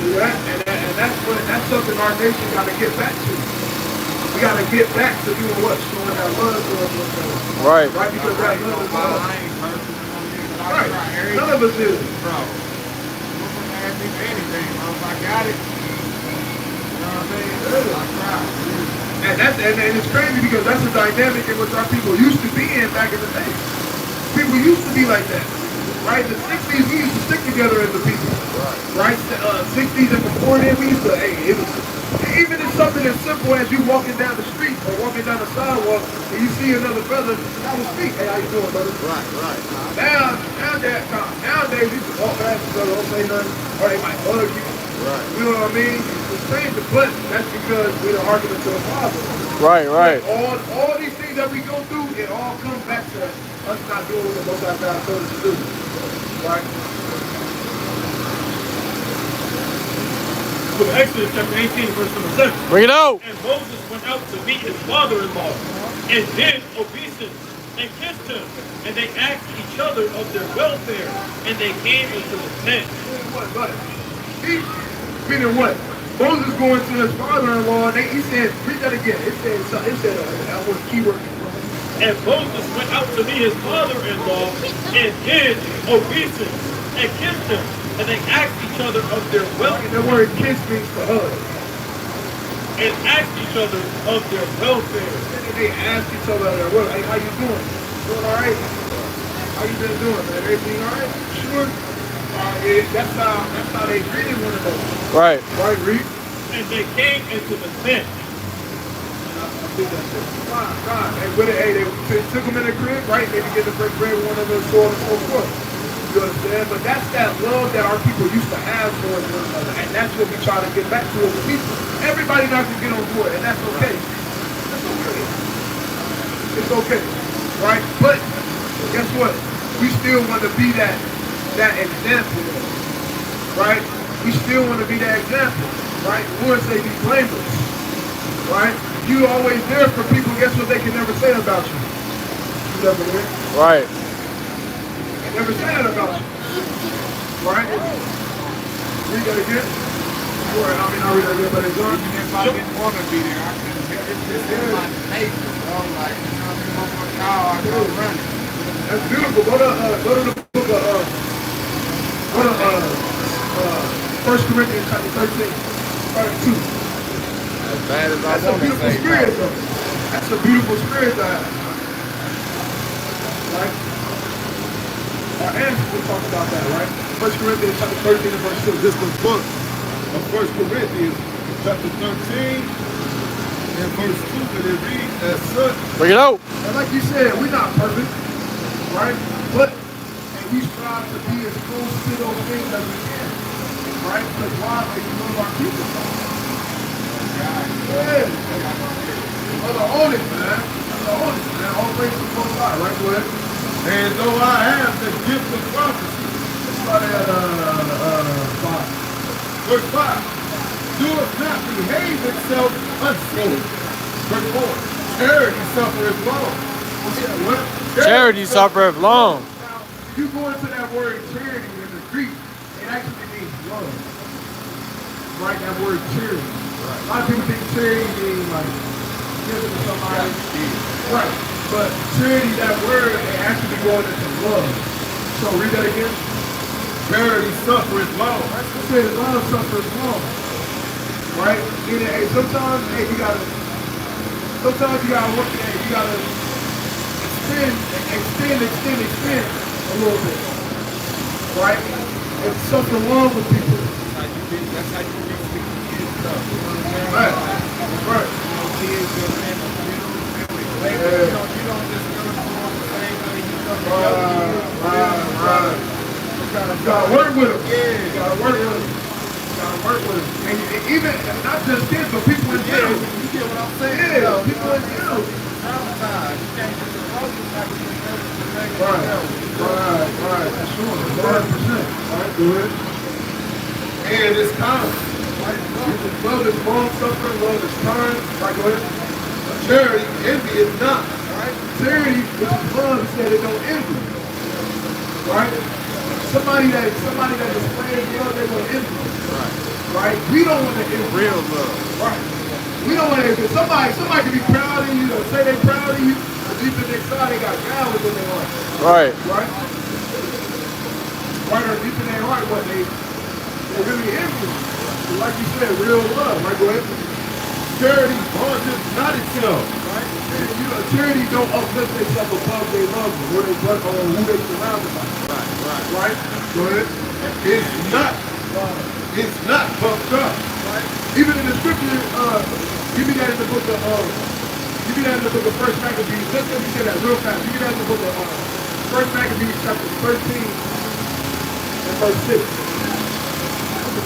See that? And that's something our nation got to get back to. We got to get back to doing what? Showing that love to us. Right. Right? Because that love is love. I ain't personally. Right. None of us is. Bro. I'm gonna ask me for anything, bro. If I got it. You know what I mean? I try. And it's crazy because that's the dynamic in which our people used to be in back in the day. People used to be like that. Right? The 60s, we used to stick together as a people. Right? 60s and before then, we used to, hey, it was, even if something as simple as you walking down the street or walking down the sidewalk and you see another brother, I will speak, hey, how you doing, brother? Right. Nowadays, you can walk past each other, don't say nothing, or they might hug you. Right. You know what I mean? It's strange, but that's because we're the argument to the Father. Right, right. All these things that we go through, it all comes back to us not doing what the Most High God told us to do. Right? So Exodus chapter 18 verse number 7. Bring it out. And Moses went out to meet his father-in-law and did obeisance and kissed him. And they asked each other of their welfare. And they came into the tent. What? Meaning what? Moses going to his father-in-law, and he said, read that again. It said that was a keyword. And Moses went out to meet his father-in-law and did obeisance and kissed him. And they asked each other of their welfare. The word kiss means to hug. And asked each other of their welfare. And they asked each other, hey, how you doing? Doing all right? How you been doing, man? Everything all right? Sure. That's how they greeted one another. Right. Right, Reed? And they came into the tent. God. And when they took them in the crib, right? They began to break bread with one another, so on and so forth. You understand? But that's that love that our people used to have towards one another. And that's what we try to get back to as a people. Everybody not gonna get on board, and that's okay. That's okay. It's okay. Right? But guess what? We still want to be that example. Right? We still want to be that example. Right? We want to say be blameless. Right? You always there for people. Guess what they can never say about you? You never there. Right. They never say that about you. Right? Read that again. I'll read that again, but it's on. Even if I didn't want to be there, I couldn't help it. This is my neighbor. I'm like, you know, I go running. That's beautiful. Go to the book of 1 Corinthians chapter 13, part 2. As bad as I That's a want to beautiful say, spirit, though. That's a beautiful spirit to have. Right? Our ancestors talk about that, right? 1 Corinthians chapter 13 and verse 2. This is the book of 1 Corinthians, chapter 13, and verse 2, and it reads as such. Bring it out. And like you said, we're not perfect, right? But and we strive to be as close to those things as we can, right? Because why? Because we love our people. Yeah. Brother Otis, man. Brother Otis, man. All praise to the Most High, right? Go ahead. And though I have the gift of prophecy, Let's start at 5. verse 5, doeth not behave itself unseemly. Verse 4, charity suffereth long. What? Charity suffereth long. Now, you go into that word charity in the Greek, it actually means love. Right? That word charity. A lot of people think charity means like giving to somebody. Right. But charity, that word, it actually going into love. So read that again. Charity suffereth long. It says love suffers long. Right? Meaning, hey, sometimes you gotta work at it. You gotta extend a little bit. Right? And suffer long with people. That's how you reach the kids stuff. Right. That's right. Kids and you don't just go on the same way you come to your kids. Right. You gotta work with them. Yeah. You gotta work with them. And even, not just kids, but people in general. You get what I'm saying? Yeah, people in general. Sometimes you can't just approach it like you can Right. That's sure. 100%. Right, go ahead. And it's kind. Love is long suffering, love is kind. Right, go ahead. Charity envy is not. Right? Charity, which is love, said it don't envy. Right? Somebody that displays love, they will envy. Right? We don't want to envy. real love. Right. We don't want to envy. Somebody can be proud of you, or say they're proud of you, but deep in their side, they got God within their heart. Right. Right? Right, or deep in their heart, what they really envy. Like you said, real love. Right, go ahead. Charity vaunteth not itself. Right? And, charity don't uplift themselves above their love or who they surround by. Right? Go ahead. It's not puffed up. Right? Even in the scripture, give me that in the book of 1 Maccabees. Let's let me say that real fast. Give me that in the book of 1 Maccabees chapter 13 and verse 6.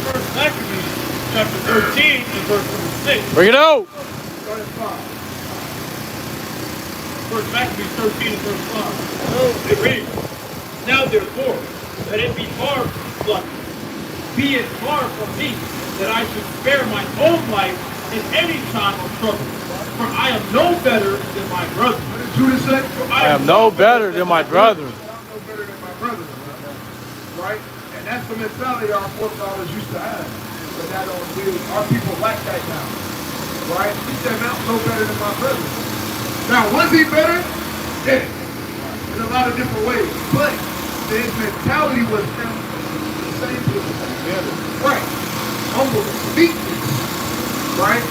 First Maccabees, chapter 13 and verse number 6. Bring it out. Start at 5. First Maccabees 13 and verse 5. It reads, now therefore, that it be far from me that I should spare my own life in any time of trouble. For I am no better than my brother. What did Judas say? I am no better than my brethren. I'm no better than my brothers. Right? And that's the mentality our forefathers used to have. But that don't do. Our people like that now. Right? He said, man, I'm no better than my brothers. Now, was he better? Yeah. In a lot of different ways. But his mentality was the same people. Right. Humble, meekness. Right?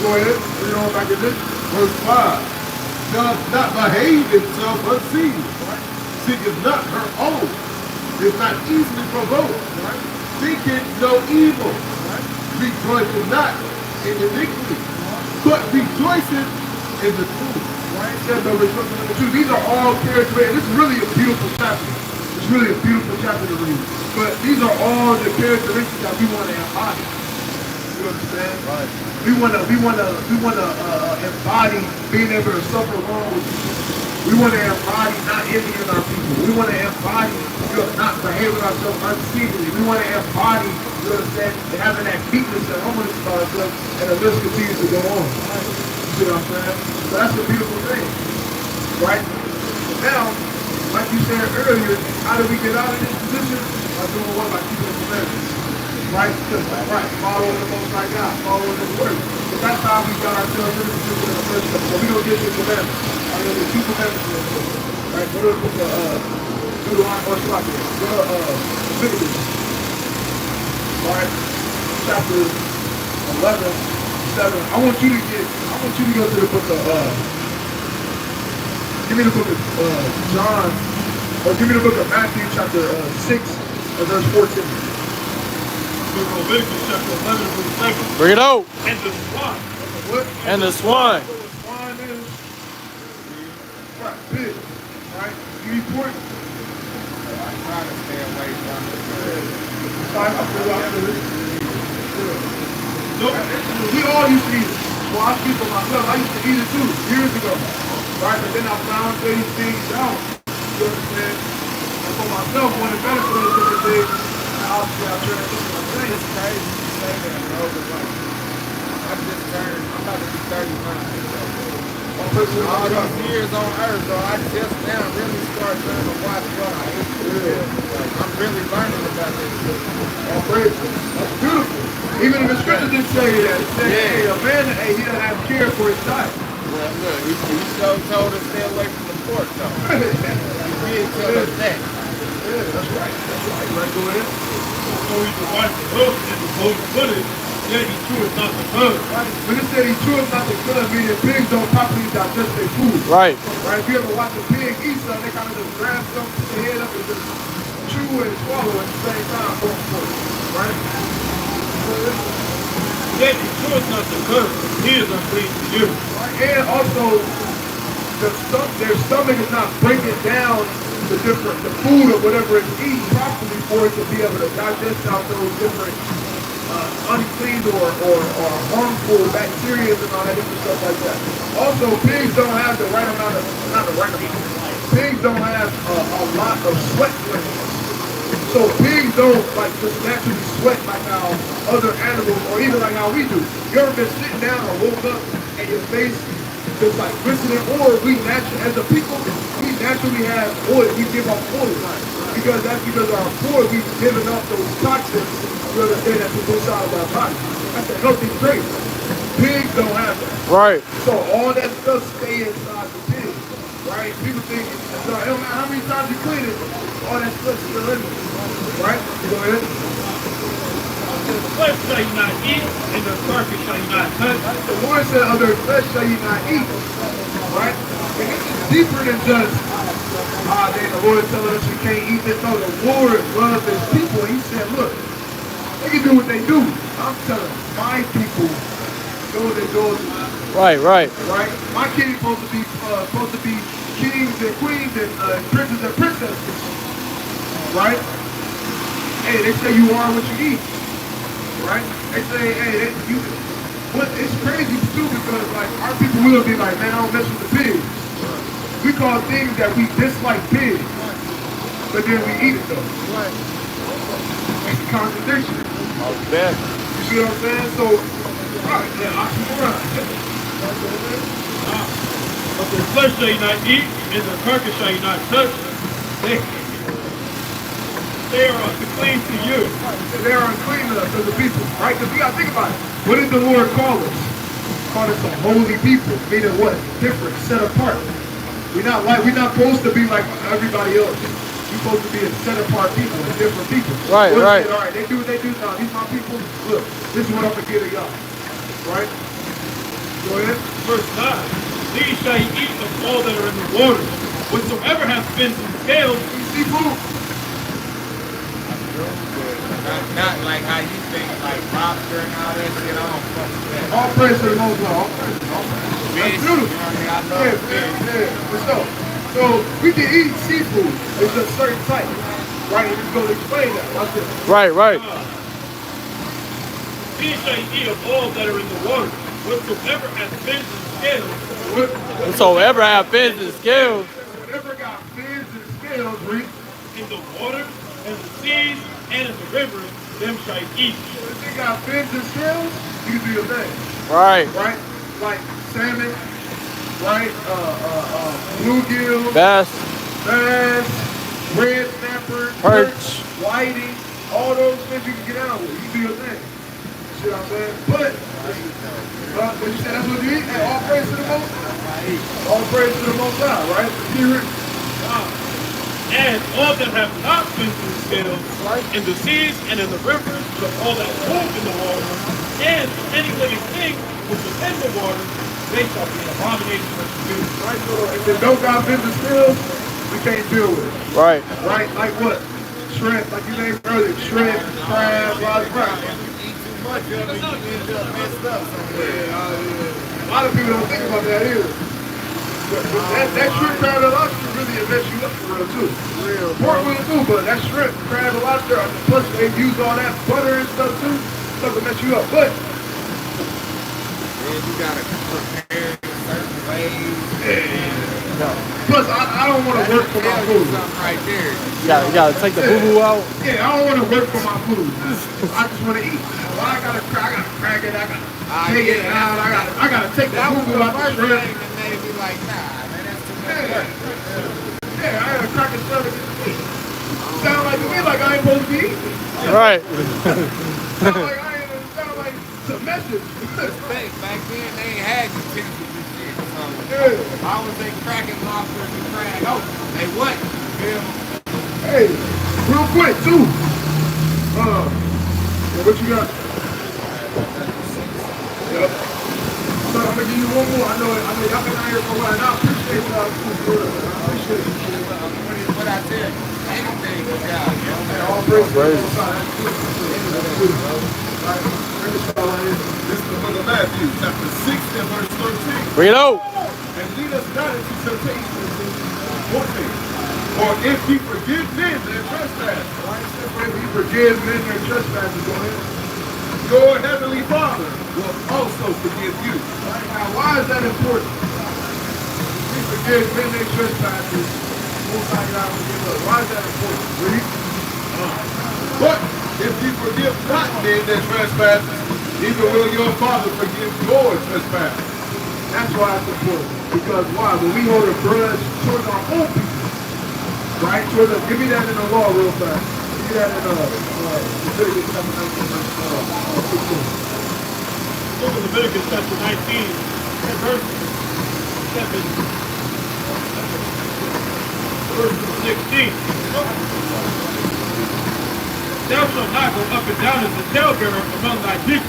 Go ahead. Read on back in this. Verse 5, does not behave itself unseemly. Right? Seeketh not her own. Is not easily provoked. Right? Thinketh no evil. Right? Rejoiceth not in iniquity. but rejoiceth in the truth. Right? It says, rejoicing in the truth. These are all characteristics. This is really a beautiful chapter. It's really a beautiful chapter to read. But these are all the characteristics that we want to embody. You understand? Right. We want to embody being able to suffer along with people. We want to embody not envying our people. We want to embody not behaving ourselves unseemly. We want to embody, you understand, having that meekness and humbleness about ourselves, and the list continues to go on. You see what I'm saying? So that's a beautiful thing, right? Now, like you said earlier, how do we get out of this position? By doing what? By keeping the commandments. Right? Right. Following the Most High God. Following His word. So that's how we got ourselves in this position in the first place. So we don't get the commandments. I mean, there's 2 commandments in this book. Right? Go to the book of Deuteronomy or Slavery. Go to Leviticus. Alright? Chapter 11, 7. I want you to go to the book of give me the book of John, or give me the book of Matthew, chapter 6, and verse 14. Leviticus chapter 11, verse 7. Bring it out. And the swine. What? And the swine. So the swine is right, big, right? You report. I try to stay away from it. I feel it. Nope. We all used to eat it. Well, I speak for myself. I used to eat it too years ago, right? But then I found these things out. You understand? And for myself, one of the benefits of different things, obviously I try to do my thing. It's crazy you say that, bro, but like, I'm about to be 39. All these years on earth, so I just now really start trying to watch what I eat. Like, I'm really learning about this. All praise. That's beautiful. Even if the scripture didn't say that, it said, hey, a man, hey, he doesn't have care for his diet. Well, look, he so told us to stay away from the pork, though. He did tell us that. Yeah, that's right. That's right. Right, go ahead. So he can watch the hook and the boat put it. Yeah, he cheweth not the cud. Right. When it said he cheweth not the cud, meaning pigs don't properly digest their food. Right. Right. If you ever watch a pig eat something, they kind of just grab something, put their head up and just chew and swallow at the same time. Right? Yeah, he cheweth not the cud. He is unclean to you. Right. And also, their stomach is not breaking down the food or whatever it's eating properly for it to be able to digest out those different unclean or harmful bacteria and all that different stuff like that. Also, pigs don't have the right amount of, not the right amount, pigs don't have a lot of sweat glands. So pigs don't like just naturally sweat like how other animals, or even like how we do. You ever been sitting down or woke up and your face just like glistening, or we naturally, as a people, we naturally have oil, we give off oil. Because that's because our pores, we've given up those toxins, you understand, that's inside of our body. That's a healthy trait. Pigs don't have that. Right. So all that stuff stay inside the pig, right? People think, so it don't matter how many times you clean it, all that stuff still in it, right? Go ahead. The flesh shall you not eat, and the carcass shall you not touch. The Lord said, of their flesh shall you not eat, right? And this is deeper than just, the Lord is telling us you can't eat this. No, the Lord loves his people. He said, look, they can do what they do. I'm telling my people, go what they go. Right. Right? My kids supposed to be kings and queens and princes and princesses. Right? Hey, they say you are what you eat. Right? They say, hey, it's crazy too, because like our people will be like, man, I don't mess with the pigs. We call things that we dislike pigs, but then we eat it though. Right. It's a contradiction. Oh, bet. You see what I'm saying? So, right, yeah, oxymoron. Of the flesh shall you not eat, and the carcass shall you not touch. They are unclean to you. They are unclean to us as a people, right? Because we got to think about it. What did the Lord call us? Call us a holy people, meaning what? Different, set apart. We're not supposed to be like everybody else. We're supposed to be a set apart people, a different people. Right. All right, they do what they do. Now, these my people. Look, this is what I'm going to give to y'all. Right? Go ahead. Verse 9. These shall you eat of all that are in the water. Whatsoever hath fins and scales, Seafood. Not like how you think, like lobster and all that shit. I don't fuck with that. All praise to the Most High. All praise. All praise. That's Fish, beautiful. you know what I mean? I Yeah, love fish. for sure. So we can eat seafood. It's a certain type, right? And it's going to explain that. Watch this. Right, right. These shall eat of all that are in the water, whatsoever hath fins and scales. Whatsoever have fins and scales. Whatever got fins and scales, read. In the waters, and the seas, and in the rivers, them shall eat. If they got fins and scales, you can do your thing. Right. Right? Like salmon, right? Bluegill, Bass. red snapper, Perch. whiting, all those fish you can get out with. You can do your thing. See what I'm saying? But, what you said, that's what you eat? Hey, all praise to the Most High. All praise to the Most High, right? Here, And all that have not fins and scales, in the seas and in the rivers, to all that move in the water, and any living thing which is in the water, they shall be an abomination unto you. right? So if they don't got business skills, we can't deal with it. Right. Right? Like what? Shrimp, like you named earlier, shrimp, crab, blah, blah. Eat too much of it, you end up messed up somewhere. A lot of people don't think about that either. But that shrimp, crab, and lobster really mess you up for real too. Pork will too, but that shrimp, crab, and lobster, plus they use all that butter and stuff too, stuff to mess you up. But Then you gotta prepare certain ways. plus, I don't want to work for my Tell you food. something right there. You gotta take the boo-boo out. Yeah, I don't want to work for my food. I just want to eat. Well, I gotta crack it. I gotta take it out. I gotta take the That was boo the out the first shrimp. thing that made me like, nah, man, that's too much work. Yeah, I gotta crack it stuff. Sound like to me like I ain't supposed to be eating. Right. Sound like it's a message. Back then, they ain't had utensils and shit. So, Yeah. why was they cracking lobsters and crab open? They what? Feel me? Hey, real quick too. Yeah, what you got? Yep. So I'm gonna give you one more. I know y'all been out here for a while. And I appreciate y'all too, bro. I appreciate you. What I tell you, anything was out. Hey, all praise to the Most High. That's good. That's good. All right, bring this fella in. This is the book of Matthew, chapter 6 and verse 13. Bring it out. And lead us not into temptation. 14. Or if ye forgive men their trespasses, If you forgive men their trespasses, go ahead. your heavenly Father will also forgive you. Right now, why is that important? We forgive men their trespasses. Most High God forgive us. Why is that important? Read. But if ye forgive not men their trespasses, neither will your Father forgive your trespasses. That's why it's important. Because why? When we hold a grudge towards our own people, right? Give me that in the law real fast. Give me that in Leviticus chapter 19, verse 16. Book of Leviticus chapter 19, and verse 16. Thou shalt not go up and down as the talebearer among thy people,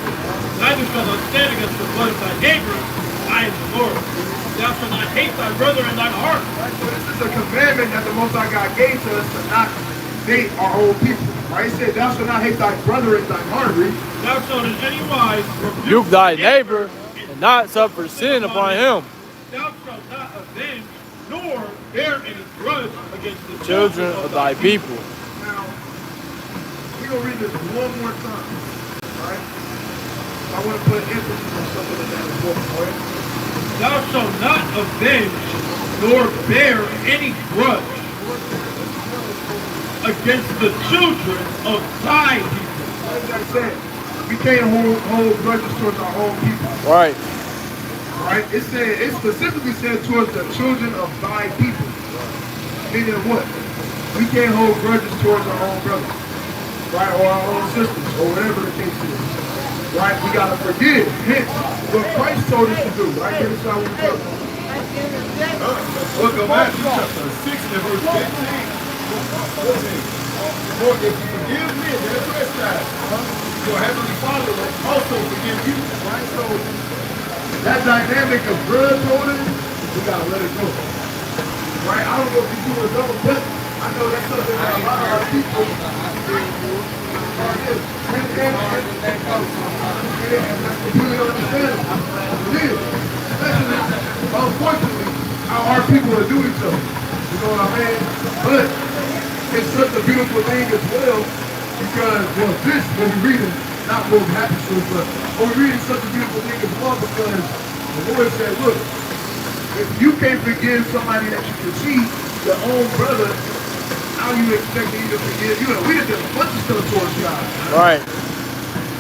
neither shalt thou stand against the blood of thy neighbor. I am the Lord. Thou shalt not hate thy brother in thine heart. Right? So this is a commandment that the Most High God gave to us to not hate our own people. Right? He said, thou shalt not hate thy brother in thine heart. Read. Thou shalt in any wise Rebuke thy neighbor and not suffer sin upon him. Thou shalt not avenge nor bear any grudge against the Children of thy people. Now, we're going to read this one more time. Right? I want to put emphasis on something that is important. Right? Thou shalt not avenge nor bear any grudge against the children of thy people. Like I said, we can't hold grudges towards our own people. Right. Right? It specifically said towards the children of thy people. Meaning what? We can't hold grudges towards our own brothers. Right? Or our own sisters. Or whatever the case is. Right? We gotta forgive. Hence, what Christ told us to do. Right? Here is how we do. Book of Matthew, chapter 6 and verse 15. 14. For if you forgive men their trespasses, your heavenly Father will also forgive you. Right? So, that dynamic of grudge holding, we gotta let it go. Right? I don't know if you do a double, but I know that's something that a lot of our people that's completely understandable. It is. Especially, unfortunately, how hard people are doing so. You know what I mean? But it's such a beautiful thing as well because, well, this, when we read it, not what happens to us, but when we read it, such a beautiful thing as well because the Lord said, look, if you can't forgive somebody that you can see, your own brother, how you expect me to forgive you? We done done a bunch of stuff towards God. Right.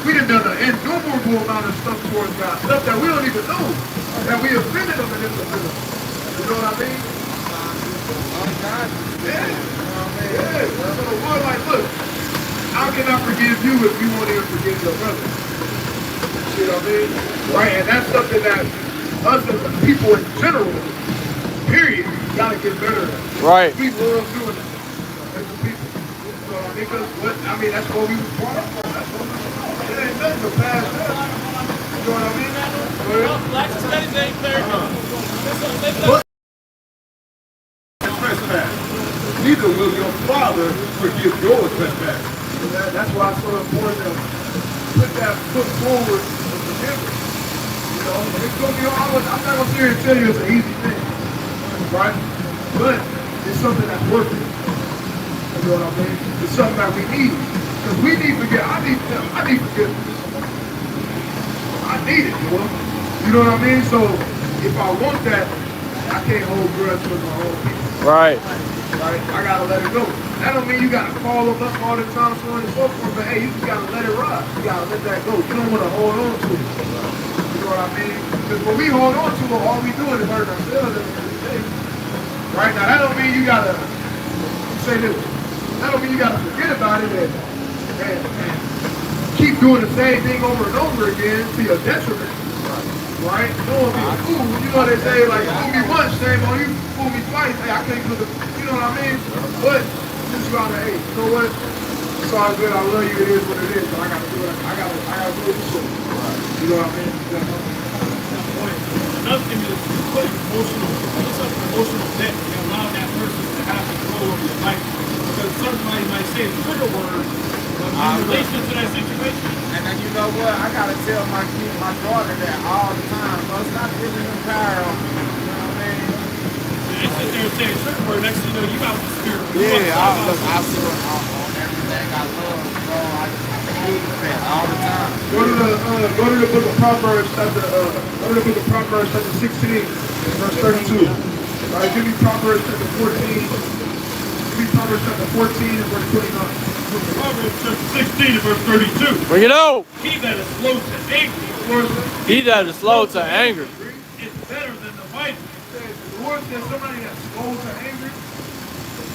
We done done an innumerable amount of stuff towards God, stuff that we don't even know, that we offended them and offended them. You know what I mean? Yeah. Yeah. So the Lord like, look, how can I forgive you if you won't even forgive your brother? You know what I mean? Right, and that's something that us as people in general, period, gotta get better at. Right. We love doing it as a people. So I mean, that's what we was brought up on. That's what we was brought up on. It ain't nothing but past that. You know what I mean? Blacks and Studies ain't fair. Trespass. Neither will your Father forgive your trespass. So that's why it's so important to put that foot forward for forgiveness. You know, and it's gonna be hard. I'm not gonna sit here and tell you it's an easy thing, right? But it's something that's worth it. You know what I mean? It's something that we need. Because we need forgiveness. I need forgiveness. I need it, you know? You know what I mean? So if I want that, I can't hold grudge with my own people. Right. Right? I gotta let it go. That don't mean you gotta call them up all the time, so on and so forth, but hey, you just gotta let it ride. You gotta let that go. You don't wanna hold on to it. You know what I mean? Because when we hold on to it, all we doing is hurting ourselves at the end of the day. Right? Now that don't mean you gotta say this. That don't mean you gotta forget about it and keep doing the same thing over and over again to your detriment. Right? You don't want to be a fool. You know they say, like, fool me once, shame on you. Fool me twice. Hey, I can't do the, you know what I mean? But just gotta, hey, you know what? It's all good. I love you. It is what it is. But I gotta do it. I gotta do it for sure. You know what I mean? Another thing is put emotional debt and allow that person to have control over your life. Because somebody might say a trigger word, but in relation to that situation. And then you know what? I gotta tell my daughter that all the time. So it's not giving them power on me. You know what I mean? They sit there and say a trigger word, next thing you know, you out the spirit. Yeah, I see it on everything I love. So I use that all the time. Go to the book of Proverbs chapter 16, verse 32. All right, give me Proverbs chapter 14. Give me Proverbs chapter 14 and verse 29. Proverbs chapter 16 and verse 32. Bring it out. He that is slow to anger He that is slow to anger is better than the wife. The Lord says somebody that's slow to anger,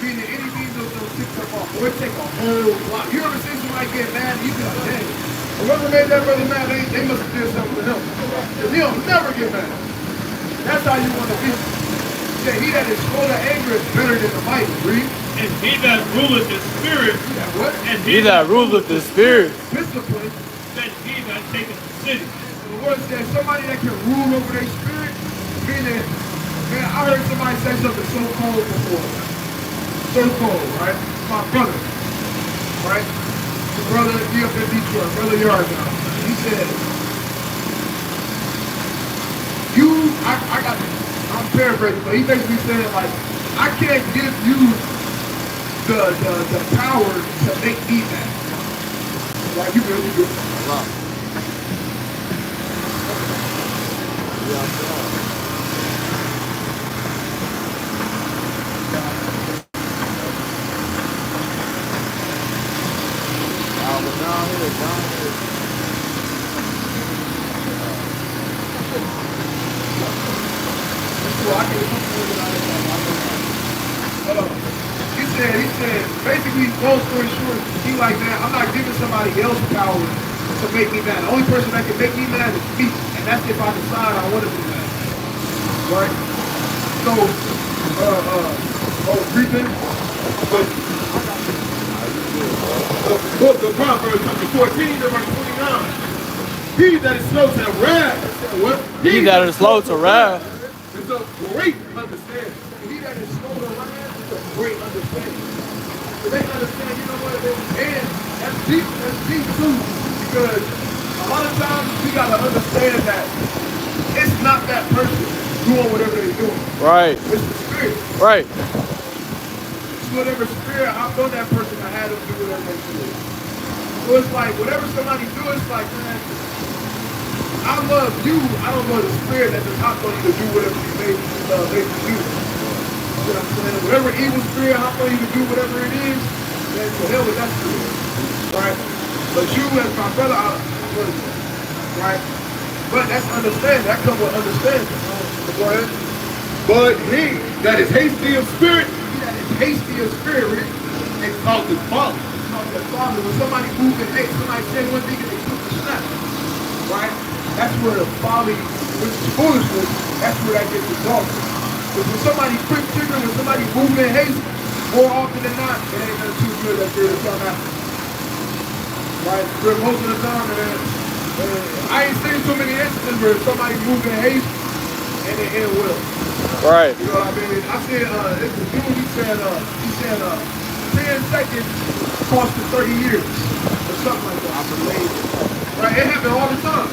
meaning anything they'll tick them off. Or it take a whole lot. You ever seen somebody get mad and you be like, dang, whoever made that brother mad, they must have did something to him. Because he'll never get mad. That's how you want to be. Say, he that is slow to anger is better than the mighty. Read. And he that ruleth his spirit, What? and he that ruleth the spirit Discipline. than he that taketh the city. And the Lord says somebody that can rule over their spirit, meaning, man, I heard somebody say something so cold before. So cold, right? My brother, right? The brother, he up in Detroit, brother Yard now. He said, I'm paraphrasing, but he basically said, like, I can't give you the power to make me mad. Right? You good. He said, basically, long story short, he like, man, I'm not giving somebody else power to make me mad. The only person that can make me mad is me. And that's if I decide I want to be mad. Right? So, reason, the book of Proverbs, chapter 14, verse 29. He that is slow to wrath, what? He that is slow to wrath is a great understanding. He that is slow to wrath is a great understanding. So they understand, you know what, and that's That's deep too, because a lot of times we gotta understand that it's not that person doing whatever they're doing. Right. It's the spirit. Right. It's whatever spirit hopped on that person that had them do whatever they do. So it's like whatever somebody do, it's like, man, I love you. I don't know the spirit that just hopped on you to do whatever you made you do. You know what I'm saying? Whatever evil spirit hopped on you to do whatever it is, then to hell with that spirit. Right? But you as my brother, I love you. Right? But that's understanding. That comes with understanding. Go ahead. But he that is hasty of spirit He that is hasty of spirit, right? exalted folly. It's not that father. When somebody moves in hate, somebody say one thing and they quick to snap. Right? That's where the folly, which is foolishness, that's where that gets exalted. Because when somebody quick trigger, when somebody moves in haste, more often than not, it ain't nothing too good that there to come after. Right? For most of the time, I ain't seen too many instances where somebody moved in haste and it end well. Right. You know what I mean? I said, it's a dude, he said 10 seconds cost him 30 years or something like that. I believe. Right? It happen all the time.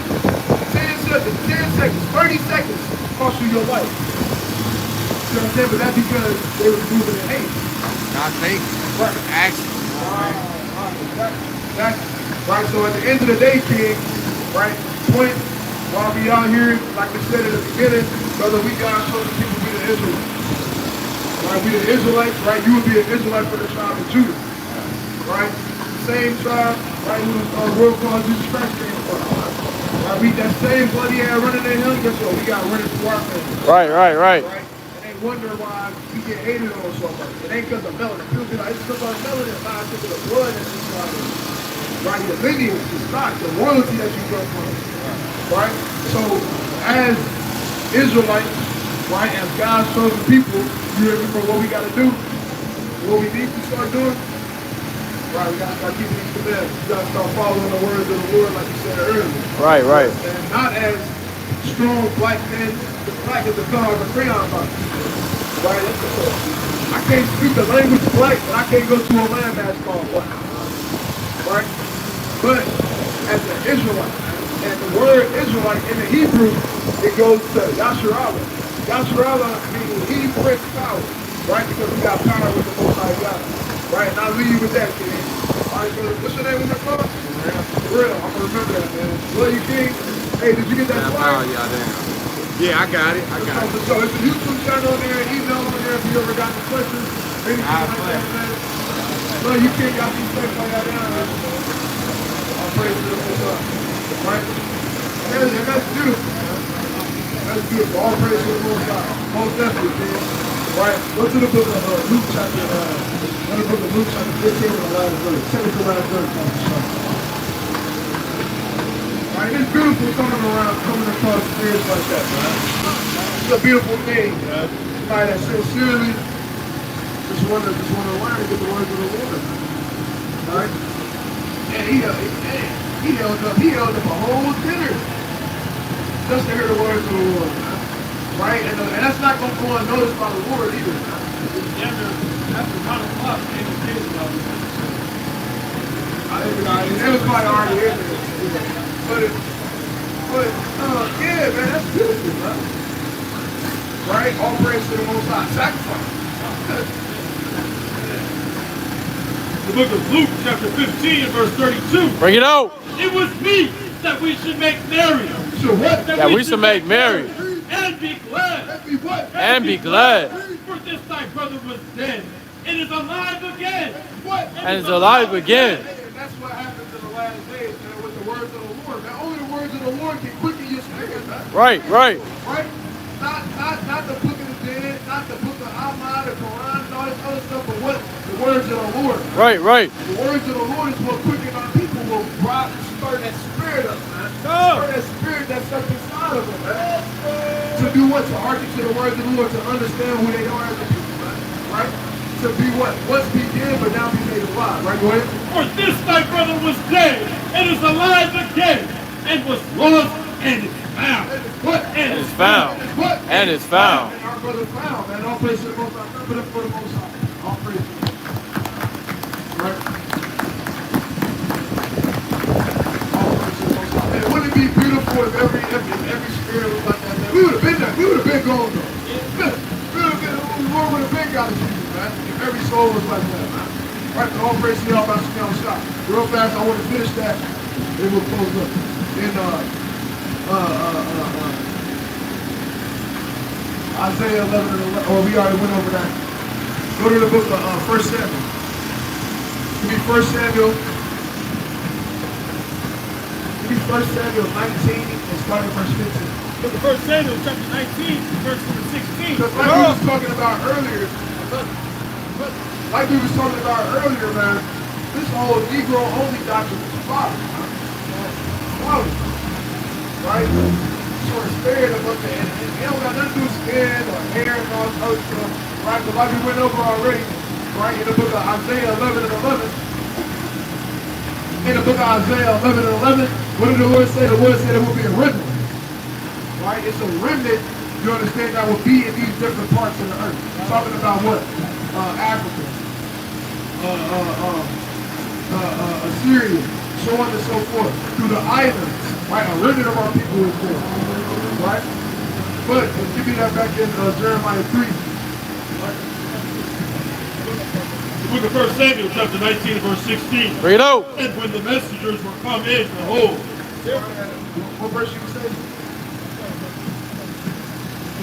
10 seconds, 30 seconds cost you your life. You know what I'm saying? But that's because they were moving in hate. Not thinking. Right. Action. Exactly. Right, so at the end of the day, King, right, point, while we out here, like we said at the beginning, brother, we God told the people we the Israelites. Right, we the Israelites, right, you would be an Israelite for the tribe of Judah. Right, same tribe, right, who the world called Jesus Christ came from. Right, we that same bloody air running in him, guess what, we got running through our family. Right. Right, and they wonder why we get hated on so much. It ain't because of melanin. People be like, it's because of melanin, not because of the blood that's inside of us. Right, the lineage, the stock, the royalty that you come from. Right? So, as Israelites, right, as God's chosen people, you remember what we got to do? What we need to start doing? Right, we got to start keeping these commandments. We got to start following the words of the Lord, like you said earlier. Right. And not as strong black men, the black is the color of a crayon box. Right? I can't speak the language black, but I can't go to a land mass called black. Right? But as an Israelite, and the word Israelite in the Hebrew, it goes to Yasharallah. Yasharallah means he brings power, right? Because we got power with the Most High God. Right? And I'll leave you with that, King. All right, so what's your name on that phone? Real. I'm going to remember that, man. Love you, King. Hey, did you get that flyer? Yeah, I got it. So it's a YouTube channel on there, email on there if you ever got any questions. Anything like that, man. Love you, King. Got these things like that down, man. Praise to the Most High. Right? And that's beautiful, man. That's beautiful. All praise to the Most High. Most definitely, man. Right? Go to the book of Luke chapter, the book of Luke chapter 15 and the last verse. Second to last verse. Right? It's beautiful coming across spirits like that, man. It's a beautiful thing, man. Somebody that sincerely just want to learn and get the words of the Lord. Right? And he held up a whole dinner just to hear the words of the Lord, man. Right? And that's not going to go unnoticed by the Lord either. After 1 o'clock, they was kids about it. It was probably already in there. But yeah, man, that's beautiful, man. Right? All praise to the Most High. Sacrifice. The book of Luke, chapter 15, verse 32. Bring it out. It was me that we should make merry. So what? That we should make merry. And be glad. Let me what? And be glad. For this thy brother was dead, and is alive again. What? And is alive again. And that's what happens in the last days, man, with the words of the Lord. Man, only the words of the Lord can quicken your spirit, man. Right. Right? Not the book of the dead, not the book of Ahmad, the Quran, and all this other stuff, but what? The words of the Lord. Right. The words of the Lord is what quicken our people, will stir that spirit up, man. Stir that spirit that's up inside of them, man. To do what? To hearken to the words of the Lord, to understand who they are as a people, man. Right? To be what? Once be dead, but now be made alive. Right? Go ahead. For this thy brother was dead, and is alive again, and was lost, and is found. What? And is found. What? And is found. And our brother found, man. All praise to the Most High. Put up for the Most High. All praise to the Most High. Right? what if every spirit was like that, man? We would have been there. We would have been gone, though. The Lord would have been got us, man. If every soul was like that, man. Right, all praise to y'all about to down shot. Real fast, I want to finish that. Then we'll close up. In Isaiah 11 and 11. Oh, we already went over that. Go to the book of 1 Samuel. Give me 1 Samuel. Give me 1 Samuel 19 and start at verse 15. Look at 1 Samuel chapter 19, verse number 16. Because like we was talking about earlier, man, this whole Negro only doctrine is folly. Folly. Right? Sort of spared of us, and it don't got nothing to do with skin or hair and all this other stuff. Right? But like we went over already, right, in the book of Isaiah 11 and 11. In the book of Isaiah 11 and 11, what did the Lord say? The Lord said it will be a remnant. Right? It's a remnant, you understand, that will be in these different parts of the earth. Talking about what? Africa. Assyria, so on and so forth, through the islands, right? A remnant of our people is there, right? But give me that back in Jeremiah 3. Right? The book of 1 Samuel, chapter 19, verse 16. Bring it out. And when the messengers were come in, behold, What verse you say?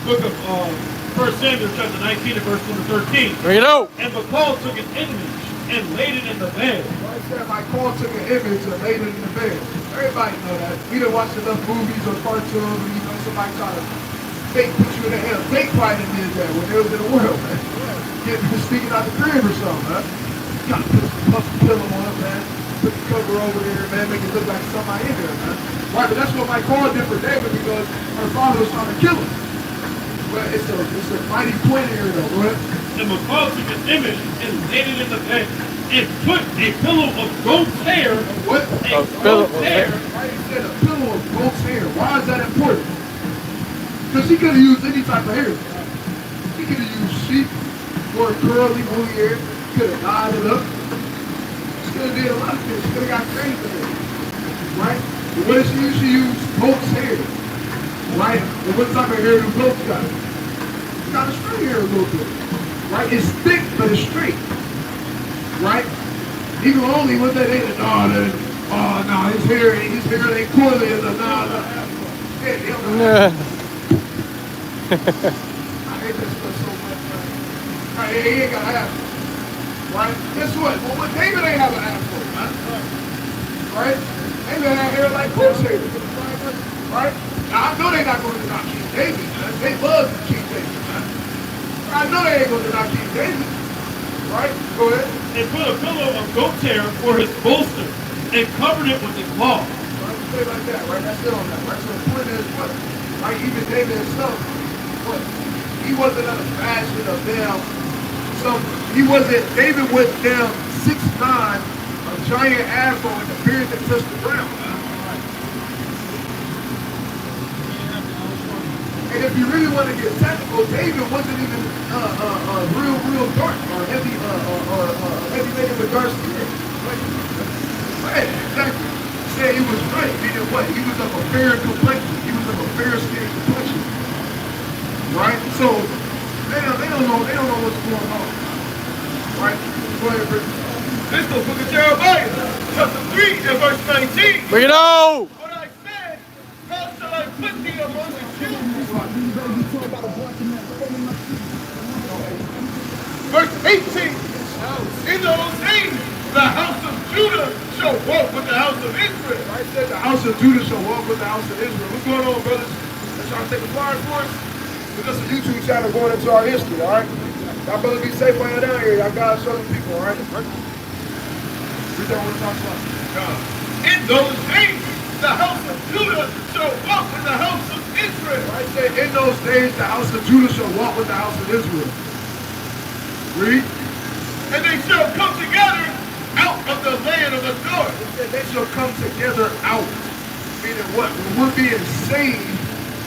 the book of 1 Samuel, chapter 19, and verse number 13. Bring it out. And Michal took an image and laid it in the bed. I said my call took an image and laid it in the bed. Everybody know that. We done watched enough movies or cartoons and you know somebody try to fake put you in the hell. Fake probably did that when they was in the world, man. Get people speaking out the crib or something, man. You gotta put some puffy pillow on it, man. Put the cover over there, man, make it look like somebody in there, man. Right, but that's what my call did for David because her father was trying to kill him. But it's a mighty point here though, right? And Michal took an image and laid it in the bed and put a pillow of goat's hair. What? A goat's hair. Right, he said a pillow of goat's hair. Why is that important? Because he could have used any type of hair. He could have used sheep or curly woolly hair. He could have dyed it up. He could have did a lot of things. He could have got crazy hair. Right? But what did she use? She used goat's hair. Right? And what type of hair do goats got? It's got a straight hair a little bit. Right? It's thick, but it's straight. Right? Even only what they did, his hair ain't coily enough. Yeah. I hate this stuff so much, man. Right, he ain't got an afro. Right? Guess what? Well, David ain't have an afro, man. Right? David had hair like goat's hair. Right? Now, I know they're not going to deny King David, man. They love King David, man. I know they ain't going to deny King David. Right? Go ahead. And put a pillow of goat's hair for his bolster and covered it with a cloth. Right? Say it like that, right? That's it on that, right? So the point is what? Right? Even David himself, what? He wasn't under fashion of them. So David was down 6'9", a giant afro and the beard that touched the ground. And if you really want to get technical, David wasn't even real dark or heavy made with dark skin. Right, exactly. Said he was right, meaning what? He was of a fair complexion. He was of a fair skin complexion. Right? So they don't know what's going on. Right? Go ahead, Rick. This is the book of Jeremiah, chapter 3 and verse 19. Bring it out. What I said, how shall I put thee among the Jews? Verse 18. In those days, the house of Judah shall walk with the house of Israel. Right? Said the house of Judah shall walk with the house of Israel. What's going on, brothers? Let's try to take a flyer for us. We're just a YouTube channel going into our history, all right? Y'all better be safe while you're down here. Y'all gotta show them people, all right? We don't want to talk about God. In those days, the house of Judah shall walk with the house of Israel. Right? Say, in those days, the house of Judah shall walk with the house of Israel. Read. And they shall come together out of the land of the north. It said they shall come together out. Meaning what? When we're being saved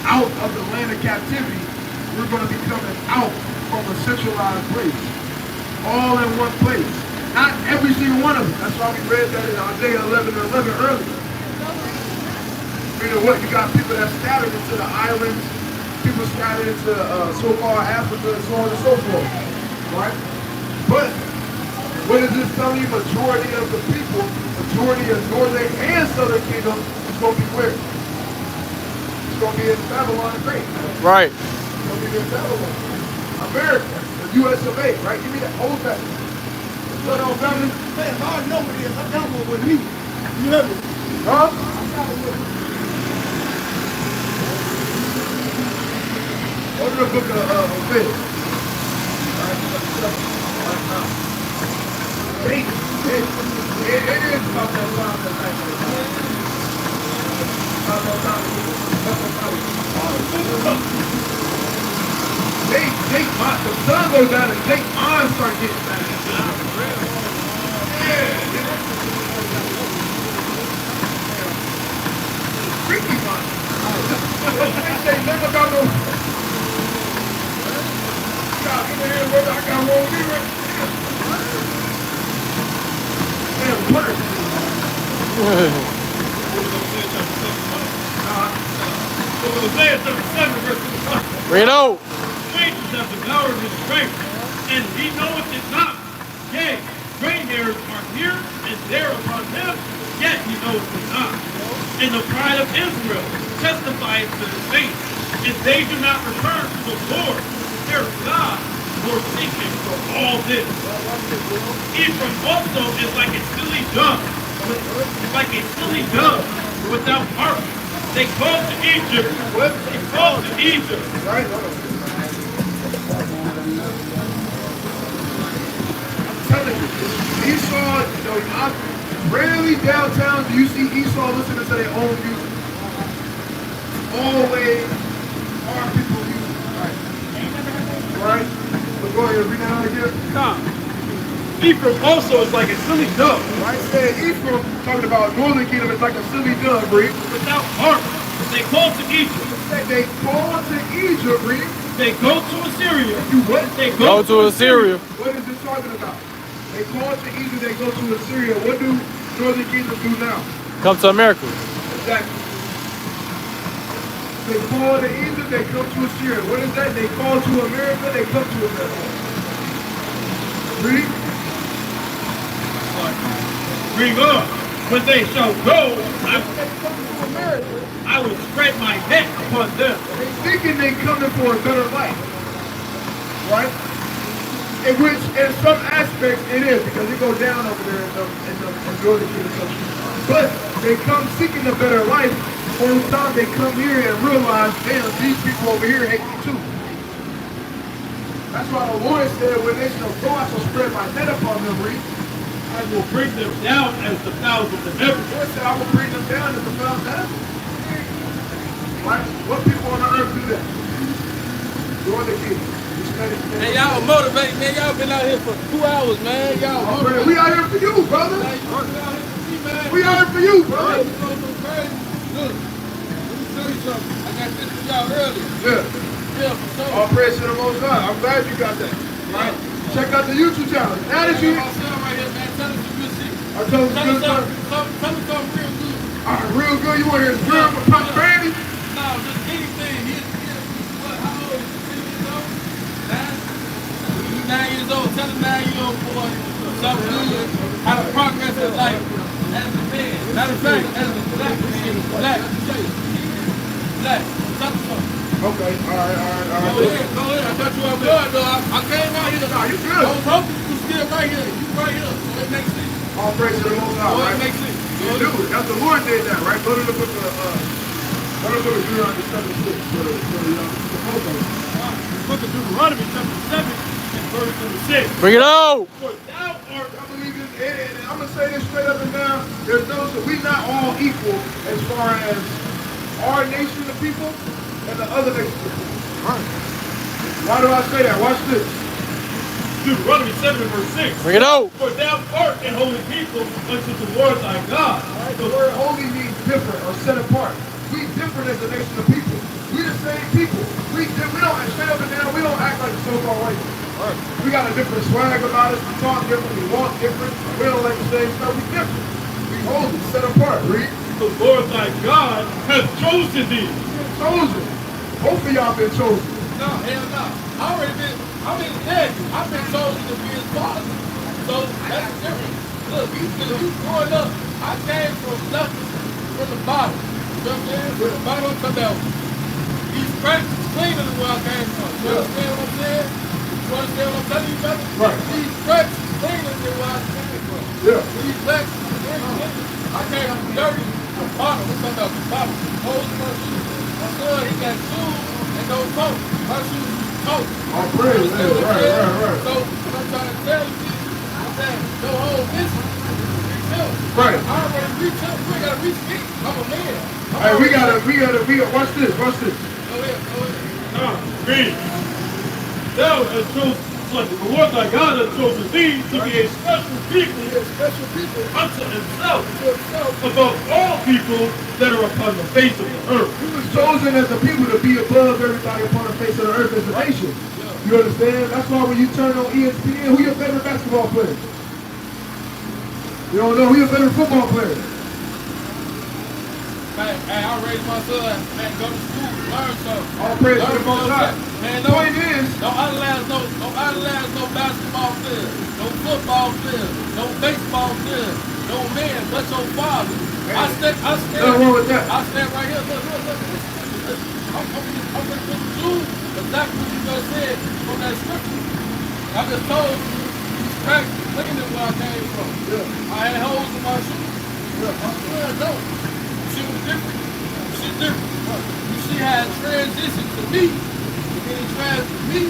out of the land of captivity, we're going to be coming out from a centralized place. All in one place. Not every single one of them. That's why we read that in Isaiah 11 and 11 earlier. Meaning what? You got people that scattered into the islands, people scattered into so-called Africa, and so on and so forth. Right? But what is this telling you? Majority of the people, majority of northern and southern kingdom is going to be where? It's going to be in Babylon the Great. Right. It's going to be in Babylon. America, the US of A, right? Give me that. Hold that. What's on, family? Man, I know what it is. I got one with me. You hear me? Huh? I got one with me. Go to the book of Hosea. It is about that time tonight. The sun goes down and take on start getting back. Yeah. Freaky man. They say never got no. God, in here, brother, I got one with me right here. Damn, what? Hosea chapter 7, verse 1. Bring it out. Strangers have devoured his strength, and he knoweth it not. Yea, gray hairs are here and there upon him, yet he knoweth it not. And the pride of Israel testifieth to the saints, and they do not return to the Lord, their God, nor seek him for all this. Ephraim also is like a silly dove, without heart. They call to Egypt. What? They call to Egypt. Right? I'm telling you, Esau, rarely downtown do you see Esau listening to their own music. Always our people music. Right? But go ahead, read that out again. Nah. Ephraim also is like a silly dove. Right? Said Ephraim, talking about Northern Kingdom, is like a silly dove, read. Without heart. They call to Egypt. They call to Egypt, read. They go to Assyria. You what? They Go to Assyria. What is this talking about? They call to Egypt, they go to Assyria. What do Northern Kingdom do now? Come to America. Exactly. They call to Egypt, they come to Assyria. What is that? They call to America, they come to America. Read. Bring up. When they shall go, I will spread my net upon them. They thinking they coming for a better life. Right? In which, in some aspects, it is, because it goes down over there in the Northern Kingdom. But they come seeking a better life. All the time they come here and realize, damn, these people over here hate me too. That's why the Lord said, when they shall go, I shall spread my net upon them, read. I will bring them down as the fowls of the heaven. The Lord said, I will bring them down as the fowls of heaven. Right? What people on the earth do that? Northern Kingdom. Hey, y'all motivate, man. Y'all been out here for 2 hours, man. Y'all hungry. We out here for you, brother. We out here for you, brother. Look, let me tell you something. I got this for y'all earlier. Yeah. Yeah, for sure. All praise to the Most High. I'm glad you got that. Right? Check out the YouTube channel. Now that you... Right here, man. Tell us some good shit. I tell us good stuff. Tell us something real good. All right, real good. You want to hear real prosperity? No, just anything. What, how old is he? 10 years old? 9 years old. Tell a 9-year-old boy something good. How to progress in life as a man. Matter of fact, as a black man. Black. Something. Okay. All right. Go ahead. I thought you were good, though. I came out here. Nah, you good. I was hoping you still right here. You right here. So it makes sense. All praise to the Most High, So right? it makes sense. You do it. That's the Lord did that, right? Go to the book of Deuteronomy 7:6 for the Book of Deuteronomy chapter 7 and verse number 6. Bring it out. For thou art I believe this, and I'm going to say this straight up and down. There's those that we not all equal as far as our nation of people and the other nation of people. Why do I say that? Watch this. Deuteronomy 7 and verse 6. Bring it out. For thou art a holy people unto the Lord thy God. Right? The word holy means different or set apart. We different as a nation of people. We the same people. We don't straight up and down. We don't act like the so-called white people. Right. We got a different swag about us. We talk different. We walk different. We don't like the same stuff. We different. We holy, set apart. Read. the Lord thy God hath chosen thee. Chosen. Both of y'all been chosen. No, hell no. I already been, I mean, yeah, I've been chosen to be his father. So that's the difference. Look, you growing up, I came from nothing, from the bottom. You know what I'm saying? From the bottom to the these cracks is cleaner than where I came from. You understand what I'm saying? You understand what I'm telling you, brother? Right. These cracks is cleaner than where I came from. Yeah. These blacks is cleaner. I came from dirty, the bottom. We're talking about the bottom. Holes in my shoes. My son, he got shoes and no coat. My shoes is coat. All praise. Yeah, right. So what I'm trying to tell you is that no whole business. Right. I already reach up. We gotta reach me. I'm a man. Hey, we gotta, watch this. Go ahead. Read. Thou hast chosen, the Lord thy God hath chosen thee to be a special people unto himself above all people that are upon the face of the earth. We was chosen as a people to be above everybody upon the face of the earth as a nation. You understand? That's why when you turn on ESPN, who your favorite basketball player? You don't know who your favorite football player? Hey, I raised my son, man, go to school, learn something. All praise to the Most High. Man, The point is, don't idolize no basketball player, no football player, no baseball player, no man, but your father. I stand nothing wrong with that. I stand right here, look. I'm gonna do exactly what you just said from that scripture. I just told you, these cracks, look at where I came from. Yeah. I had holes in my shoes. My son don't. She was different. She's different. You see how it transitioned to me. And then it transitioned to me.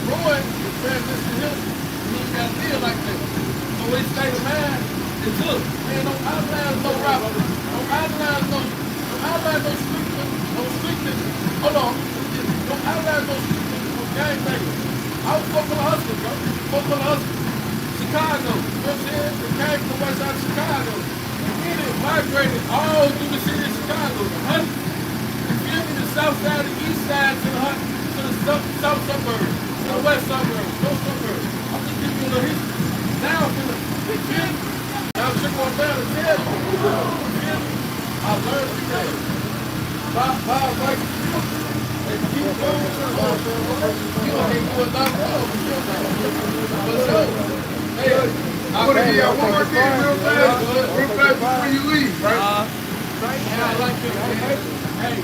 Roy, it transitioned to him. And he got to feel like that. So his state of mind is look, man, don't idolize no rapper. Don't idolize no street. No street. Hold on. Don't idolize no street. No gangbangers. I was fucking a hustler, bro. Fucking a hustler. Chicago. You know what I'm saying? It came from west side of Chicago. Migrated all through the city of Chicago, the hundreds. You feel me? The south side, the east side, to the south suburbs, to the west suburbs, north suburbs. I'm just giving you a little history. Now I'm gonna, you feel me? Now I'm just going down and tell you. You feel me? I learned today. Bob like and keep going. You don't hate you a lot more. But so, hey. I want to give y'all one more thing real fast before you leave, right? Yeah, I like it. Hey,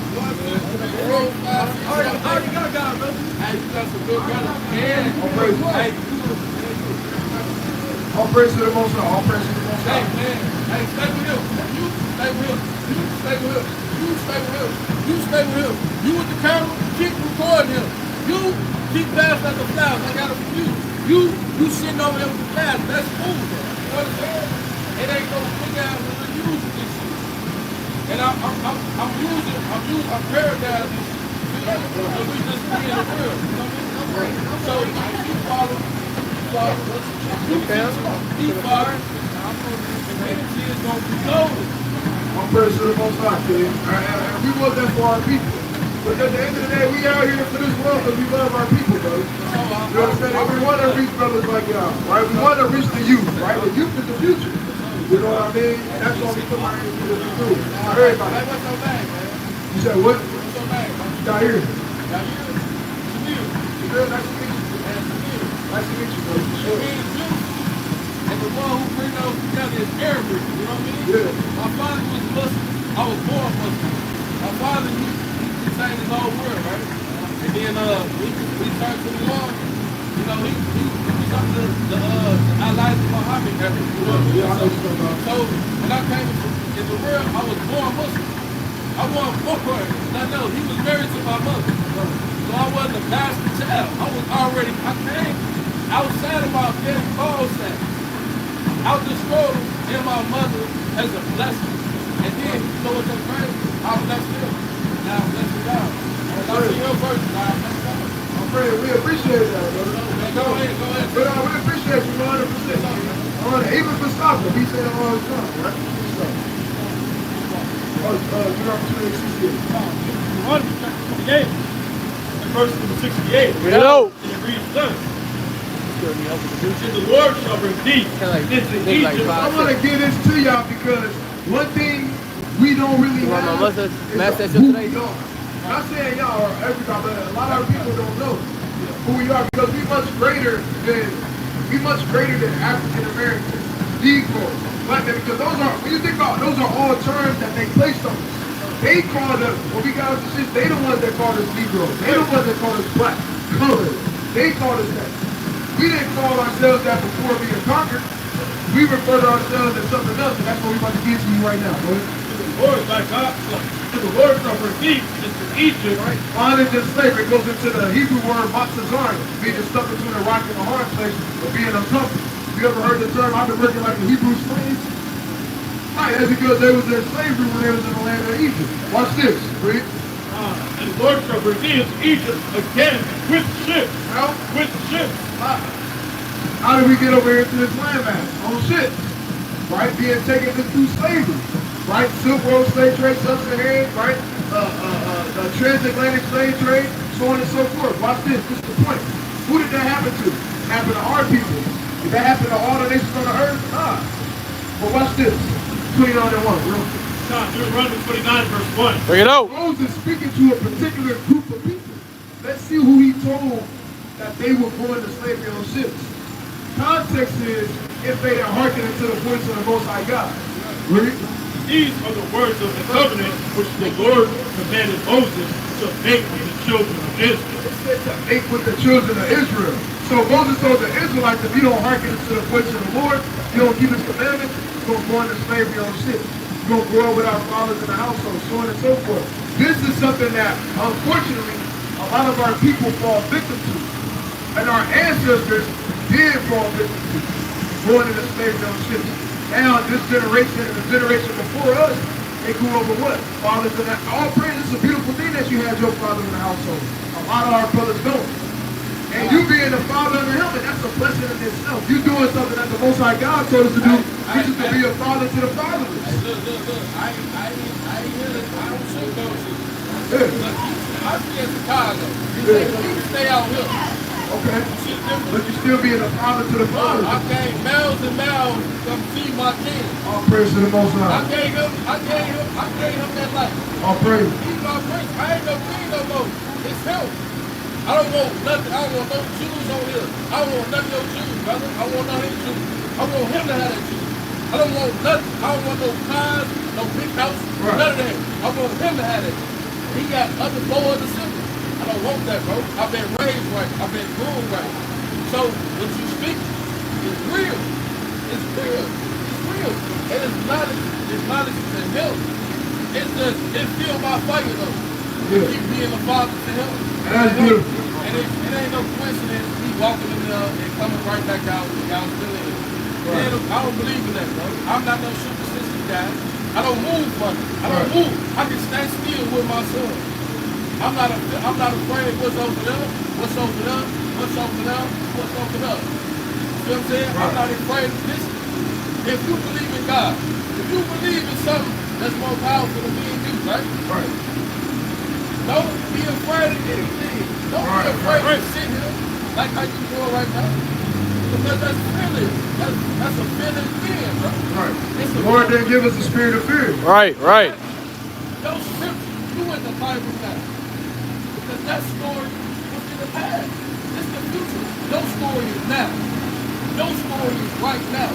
roll fast. I already got a guy, brother. Hey, you got some good brothers. Yeah. All praise. Hey, All praise to the Most High. All praise to the Most hey, High. man. Hey, stay with him. You stay with him. You stay with him. You stay with him. You stay with him. You with the camera, keep recording him. You keep passing out the flowers. I got it from you. You sitting over there with the flowers. That's cool. You know what I'm saying? It ain't no big out when we're using this shit. And I'm paradise this shit. And we just being the real. You know what I mean? So you follow. You follow. And energy is gonna be golden. All praise to the Most High, kid. And we want that for our people. But at the end of the day, we out here for this world because we love our people, bro. You understand? And we want to reach brothers like y'all, right? We want to reach the youth, right? The youth is the future. You know what I mean? And that's what we put our hands to do. Everybody. What's your name, man? You said what? What's your name? Down here. Now you, Jamil. Jamil, nice to meet you. And Jamil. Nice to meet you, bro. Sure. And the one who brings those together is Arabic, you know what I mean? Yeah. My father was Muslim. I was born Muslim. My father, he changed his whole world, right? And then we turned to the Lord. You know, he was under the allies of Muhammad era. You know what I mean? Yeah, I know what you're talking about. So when I came in the world, I was born Muslim. I wasn't born. I know he was married to my mother. So I wasn't a bastard child. I came outside of my dad's ball sack. Out the struggle in my mother as a blessing. And then, you know what's crazy? I blessed him. Now I'm blessing God. And I see your verse, now I'm blessing God. I'm praying. We appreciate that, brother. Go ahead. But we appreciate you 100%. Even for soccer, we say it all the time, right? Deuteronomy 168. And verse number 68. Hello. And it reads thus. And the Lord shall bring thee into Egypt. I want to give this to y'all because one thing we don't really You want my have message? is Message who today? we are. I'm not saying y'all are everybody, but a lot of our people don't know who we are because we much greater than African Americans, Negroes, Black men, because those are, when you think about, those are all terms that they placed on us. They called us, when we got us the shit, they the ones that called us Negroes. They the ones that called us black, colored. They called us that. We didn't call ourselves that before being conquered. We refer to ourselves as something else, and that's what we're about to get to you right now, bro. The Lord, by God, the Lord suffered thieves into Egypt. Right? Bondage and slavery goes into the Hebrew word matzazar, being stuck between a rock and a hard place, or being uncomfortable. You ever heard the term, I've been working like the Hebrew slaves? Right, that's because they was in slavery when they was in the land of Egypt. Watch this, read. And the Lord shall bring thee into Egypt again with ships. How? With ships. How did we get over here to this landmass? On ships, right? Being taken through slavery, right? Silk Road slave trade, sub-Saharan, right? The transatlantic slave trade, so on and so forth. Watch this. This is the point. Who did that happen to? It happened to our people. Did that happen to all the nations on the earth? Nah. But watch this. 29 and 1, real quick. Deuteronomy 29, verse 1. Bring it out. Moses speaking to a particular group of people. Let's see who he told that they were going to slavery on ships. Context is if they had hearkened unto the voice of the Most High God. Read. These are the words of the covenant which the Lord commanded Moses to make with the children of Israel. It said to make with the children of Israel. So Moses told the Israelites, if you don't hearken to the voice of the Lord, you don't keep his commandments, you're going to go into slavery on ships. You're going to grow up with our fathers in the household, so on and so forth. This is something that, unfortunately, a lot of our people fall victim to. And our ancestors did fall victim to, going into slavery on ships. Now, this generation and the generation before us, they grew up with what? Fathers in the all praise. It's a beautiful thing that you had your father in the household. A lot of our brothers don't. And you being the father of the helmet, that's a blessing in itself. You doing something that the Most High God told us to do, which is to be a father to the fatherless. Look. I ain't hear this. I don't shoot those shit. Yeah. Look, I stay in Chicago. You stay out here. Okay. Shit different. But you still being a father to the I fatherless. gave miles and miles come feed my kids. All praise to the Most I High. gave him that life. All praise. He's my prince. I ain't no king no more. It's him. I don't want nothing. I don't want no Jews on here. I don't want none of your Jews, brother. I want none of his Jews. I want him to have that Jews. I don't want nothing. I don't want no cars, no big house, Right. none of that. I want him to have it. He got four other siblings. I don't want that, bro. I've been raised right. I've been groomed right. So what you speak is real. It's real. It's real. And it's knowledge to him. It's just, it's still my fire though. Yeah. Keep being a father to him. That's beautiful. And it ain't no coincidence he walking in there and coming right back out and y'all still in. Right. I don't believe in that, bro. I'm not no superstitious guy. I don't move money. I don't move. I can stand still with my son. I'm not afraid of what's over there, what's over there, what's over there, what's over there. You know what I'm saying? Right. I'm not afraid of this. If you believe in God, if you believe in something that's more powerful than me and you, right? Right. Don't be afraid of anything. Don't be afraid to sit here like how you doing right now. Because that's feeling. That's a feeling thing, bro. Right. It's The a Lord didn't give us a spirit of fear. Right. Those scriptures, you in the Bible now. Because that story was in the past. It's the future. No story is now. No story is right now.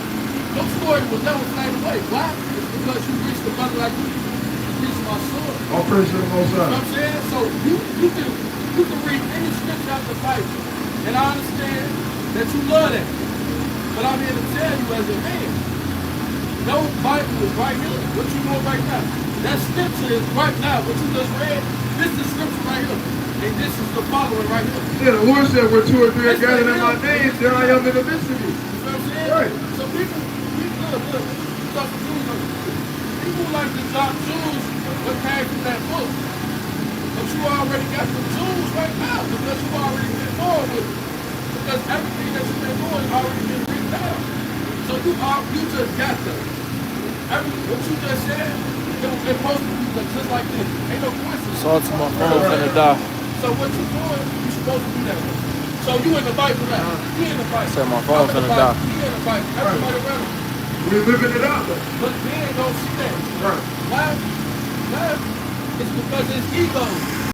No story will never fade away. Why? It's because you reached the mother like you reached my son. All praise to the Most You know High. what I'm saying? So you can read any scripture out the Bible. And I understand that you love that. But I'm here to tell you as a man, no Bible is right here. What you know right now. That scripture is right now. What you just read, this is scripture right here. And this is the following right here. Yeah, the Lord said, where 2 or 3 are gathered in my name, there I am in the midst of you. You know what I'm saying? Right. So people look, talk to Jews. People like to drop Jews what came from that book. But you already got the Jews right now because you already been born with it. Because everything that you've been doing has already been written down. So you just got them. What you just said, it's supposed to be just like this. Ain't no coincidence. Saw to my phone finna die. So what you doing, you supposed to do that way. So you in the Bible now. You in the Bible. Said my phone I'm in the finna Bible. die. You in the Bible. Everybody around. We're living it up. But men don't see that. Right. Why? Why? It's because it's ego.